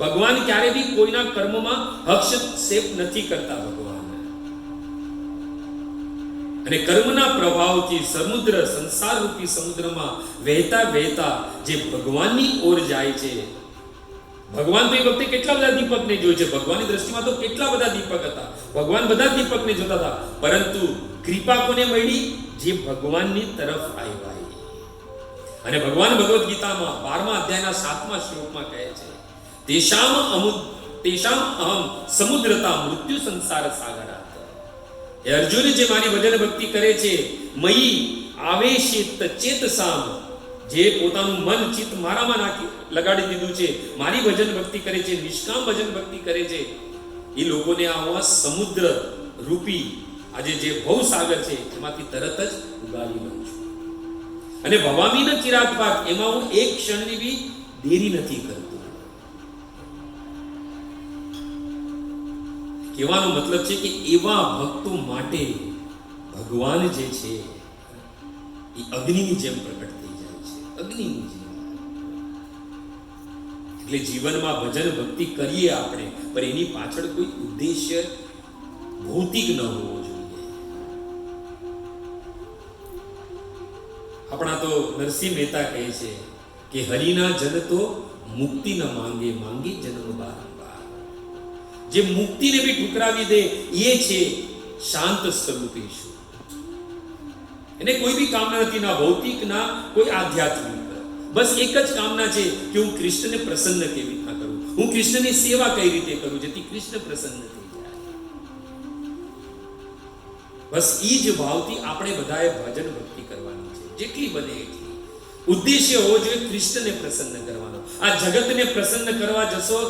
Speaker 1: ભગવાન ક્યારે બી કોઈના કર્મમાં હસ્તક્ષેપ નથી કરતા ભગવાન. અને કર્મના પ્રભાવથી સમુદ્ર, સંસાર રૂપી સમુદ્રમાં વહેતા વહેતા જે ભગવાનની ઓર જાય છે. ભગવાન તો એ વખતે કેટલા બધા દીપકને જોઈ છે. ભગવાનની દ્રષ્ટિમાં તો કેટલા બધા દીપક હતા. ભગવાન બધા દીપકને જોતા હતા, પરંતુ કૃપા કોને મળી? જે ભગવાનની તરફ આવ્યા. અને ભગવાન ભગવદ ગીતામાં 12મા અધ્યાયના 7મા શ્લોકમાં કહે છે, તેષામ અહમ સમુદ્રતા મૃત્યુ સંસાર સાગરાત. એ અર્જુન જે મારી ભજન ભક્તિ કરે છે, મયી આવેશિત ચેતસામ, જે પોતાનું મન ચિત્ત મારામાં લગાડી દીધું છે, મારી ભજન ભક્તિ કરે છે, નિષ્કામ ભજન ભક્તિ કરે છે, એ લોકોને આવા સમુદ્ર રૂપી આજે જે ભવસાગર છે એમાંથી તરત જ ઉગારી લઉં છું. અને ભવામી ન ચિરાગ પાક, એમાં હું એક ક્ષણની બી દેરી નથી કરતો. કહેવાનો મતલબ છે કે એવા ભક્તો માટે ભગવાન જે છે એ અગ્નિની જેમ પ્રકટ થઈ જાય છે. અગ્નિની જેમ. એટલે જીવનમાં ભજન ભક્તિ કરીએ આપણે, પણ એની પાછળ કોઈ ઉદ્દેશ્ય ભૌતિક ન હોવો જોઈએ. આપણા તો નરસિંહ મહેતા કહે છે કે હરિના જન તો મુક્તિ ન માંગે, માંગી જન્મ બારંબાર. જે મુક્તિને બી ઠુકરાવી દે એ છે શાંત સ્વરૂપેશુ. એને કોઈ બી કામના નથી, ના ભૌતિક ના કોઈ આધ્યાત્મિક. બસ એક જ કામના છે કે હું કૃષ્ણને પ્રસન્ન કેવી રીતના કરું, હું કૃષ્ણની સેવા કઈ રીતે કરું જેથી કૃષ્ણ પ્રસન્ન થઈ જાય. બસ એ જ ભાવથી આપણે બધાએ ભજન ભક્તિ કરવાની છે, જેટલી બને એટલી. ઉદ્દેશ્ય હોવો જોઈએ કૃષ્ણને પ્રસન્ન કરવાનો. આ જગતને પ્રસન્ન કરવા જશો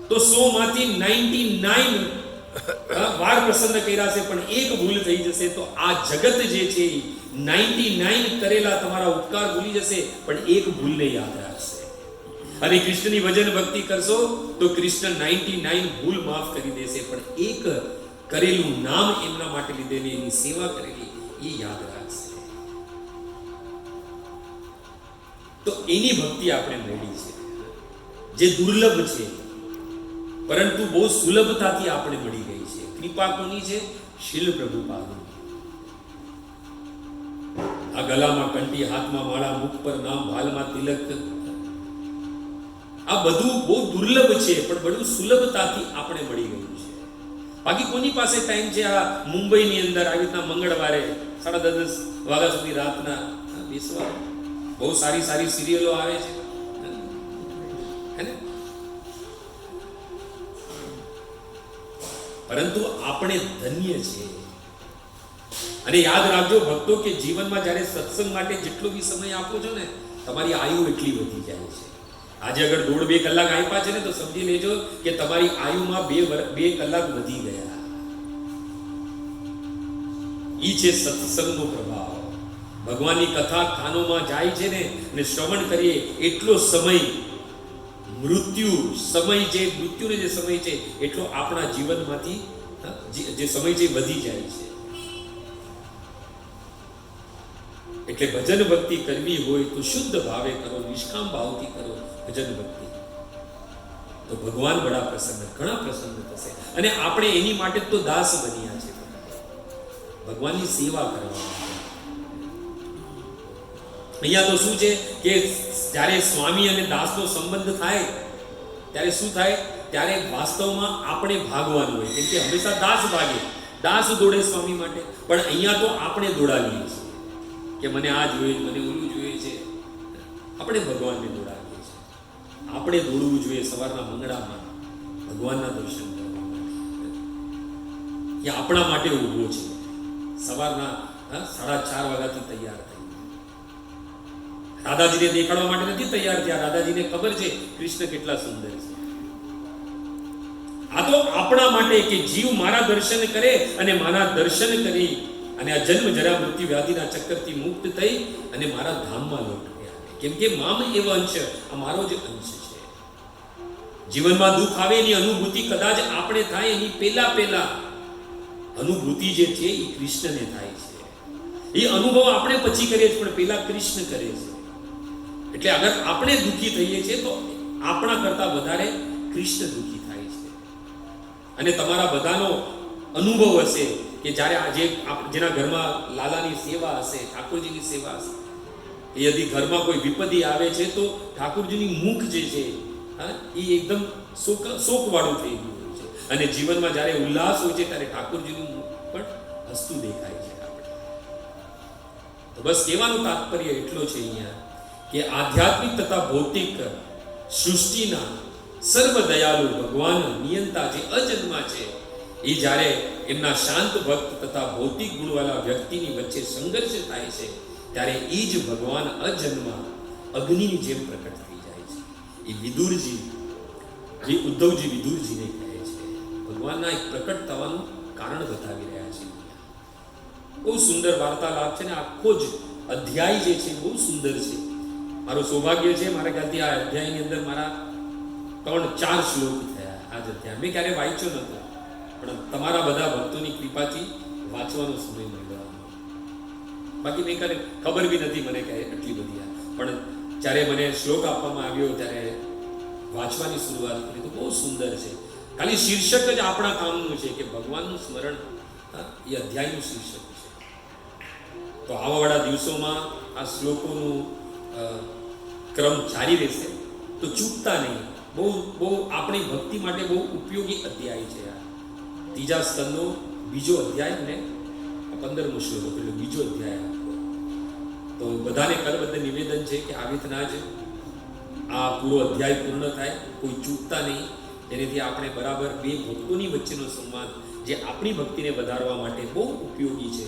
Speaker 1: તો 100 માંથી 99 વાર પ્રસન્ન કર્યા છે, પણ એક ભૂલ થઈ જશે તો આ જગત જે છે 99 કરેલા તમારા ઉપકાર ભૂલી જશે, પણ એક ભૂલને યાદ રાખશે. અને કૃષ્ણની ભજન ભક્તિ કરશો તો કૃષ્ણ 99 ભૂલ માફ કરી દેશે, પણ એક કરેલું નામ એમના માટે લીધેલી, એની સેવા કરેલી એ યાદ રાખશે. તો એની ભક્તિ આપણે મેળવી છે, જે દુર્લભ છે પરંતુ બહુ સુલભતાથી આપણે મળી ગઈ છે. કૃપા કોની છે? શીલ પ્રભુપાદની. આ ગલામાં કંઠી, હાથમાં માળા, મુખ પર નામ, ભાલમાં તિલક, આ બધું બહુ દુર્લભ છે પણ બધું સુલભતાથી આપણે મળી ગયું છે. બાકી કોની પાસે ટાઈમ છે આ મુંબઈની અંદર આવી રીતના મંગળવારે 10:30 વાગ્યા સુધી રાતના બેસવા? બહુ સારી સારી સિરિયલો આવે છે, હે ને? પરંતુ આપણે ધન્ય છીએ. અને યાદ રાખજો ભક્તો કે જીવનમાં જ્યારે સત્સંગ માટે જેટલો બી સમય આપો છો ને, તમારી આયુ એટલી વધી જાય છે. આજે અગર 1.5-2 કલાક આપ્યા છે ને તો સમજી લેજો કે તમારી આયુમાં 2 કલાક વધી ગયા. ઈ છે સત્સંગનો પ્રભાવ. ભગવાનની કથા કાનોમાં જાય છે ને અને શ્રવણ કરીએ એટલો સમય મૃત્યુનો જે સમય છે એટલો આપણા જીવનમાંથી જે સમય છે વધી જાય છે. એટલે ભજન ભક્તિ કરવી હોય તો શુદ્ધ ભાવે કરો, નિષ્કામ ભાવથી કરો ભજન ભક્તિ, તો ભગવાન ઘણા પ્રસન્ન થશે. અને આપણે એની માટે તો દાસ બન્યા છે, ભગવાનની સેવા કરવા. અહીંયા તો શું છે કે જ્યારે સ્વામી અને દાસનો સંબંધ થાય ત્યારે શું થાય? ત્યારે વાસ્તવમાં આપણે ભાગવાનું હોય, કેમ કે હંમેશા દાસ ભાગે, દાસ દોડે સ્વામી માટે. પણ અહીંયા તો આપણે દોડાવીએ છીએ કે મને આ જોઈએ, મને ઓલું જોઈએ છે. આપણે ભગવાનને દોડાવીએ છીએ. આપણે દોડવું જોઈએ સવારના મંગળામાં ભગવાનના દર્શન કરવા માટે. એ આપણા માટે ઊભો છે. સવારના 4:30 વાગ્યાથી તૈયાર થઈ. રાધાજીને દેખાડવા માટે નથી તૈયાર થયા. રાધાજીને ખબર છે કૃષ્ણ કેટલા સુંદર છે. આ તો આપણા માટે કે જીવ મારા દર્શન કરે અને મારા દર્શન કરી અને આ જન્મ જરા મૃત્યુ વ્યાધિના ચક્કરથી મુક્ત થઈ અને મારા ધામમાં લૌટે. કેમ કે મામ એવ અંશ, આ મારો જ અંશ છે. જીવનમાં દુઃખ આવે એની અનુભૂતિ કદાચ આપણે થાય એની પહેલા અનુભૂતિ જે છે એ કૃષ્ણને થાય છે. એ અનુભવ આપણે પછી કરીએ છીએ, પણ પહેલા કૃષ્ણ કરે છે. એટલે અગર આપણે દુઃખી થઈએ છીએ તો આપણા કરતા વધારે કૃષ્ણ દુઃખી થાય છે. અને તમારા બધાનો અનુભવ હશે કે જ્યારે આજે જેના ઘરમાં લાલાની સેવા હશે, ઠાકોરજીની સેવા હશે, એ यदि ઘરમાં કોઈ વિપત્તિ આવે છે તો ઠાકોરજીની મુખ જે છે એ એકદમ શોકવાળું થઈ ગયું હોય છે. અને જીવનમાં જ્યારે ઉલ્લાસ હોય છે ત્યારે ઠાકોરજીનું મુખ પણ હસતું દેખાય છે આપણે. તો બસ કહેવાનું તાત્પર્ય એટલો છે અહીંયા કે આધ્યાત્મિક તથા ભૌતિક સૃષ્ટિના સર્વ દયાળુ ભગવાન નિયંતા જે અજન્મા છે, એ જ્યારે એમના શાંત ભક્ત તથા ભૌતિક ગુણવાળા વ્યક્તિની વચ્ચે સંઘર્ષ થાય છે ત્યારે એ જ ભગવાન અજન્મા અગ્નિની જેમ પ્રકટ થઈ જાય છે. એ વિદુરજી, જે ઉદ્ધવજી વિદુરજીને કહે છે, ભગવાનના એક પ્રકટ થવાનું કારણ બતાવી રહ્યા છે. બહુ સુંદર વાર્તાલાપ છે ને આખો જ અધ્યાય જે છે બહુ સુંદર છે. મારું સૌભાગ્ય છે, મારા ખ્યાલથી આ અધ્યાયની અંદર મારા 3-4 શ્લોક થયા. આ જ અધ્યાય મેં ક્યારે વાંચ્યો નહોતો, પણ તમારા બધા ભક્તોની કૃપાથી વાંચવાનો સમય મળ્યો. બાકી મેં ક્યારે ખબર બી નથી મને કે એટલી બધી. પણ જ્યારે મને શ્લોક આપવામાં આવ્યો ત્યારે વાંચવાની શરૂઆત કરી તો બહુ સુંદર છે. ખાલી શીર્ષક જ આપણા કામનું છે કે ભગવાનનું સ્મરણ, એ અધ્યાયનું શીર્ષક છે. તો આવાવાળા દિવસોમાં આ શ્લોકોનું ક્રમ જારી રહેશે, તો ચૂકતા નહીં. બહુ બહુ આપણી ભક્તિ માટે બહુ ઉપયોગી અધ્યાય છે આ. ત્રીજા સ્કંદનો બીજો અધ્યાય અને 15મો શ્લોક એટલે બીજો અધ્યાય. તો બધાને કરબદ્ધ નિવેદન છે કે આવી રીતના જ આ પૂરો અધ્યાય પૂર્ણ થાય, કોઈ ચૂકતા નહીં, જેનાથી આપણે બરાબર બે ભક્તોની વચ્ચેનો સંવાદ જે આપણી ભક્તિને વધારવા માટે બહુ ઉપયોગી છે,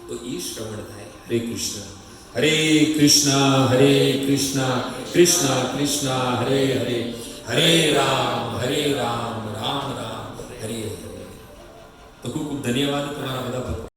Speaker 1: તો એ શ્રવણ થાય. હરે કૃષ્ણ હરે કૃષ્ણ હરે કૃષ્ણ કૃષ્ણ કૃષ્ણ હરે હરે, હરે રામ રામ રામ હરે હરે. તો ખૂબ ખૂબ ધન્યવાદ તમારા બધા ભક્તો.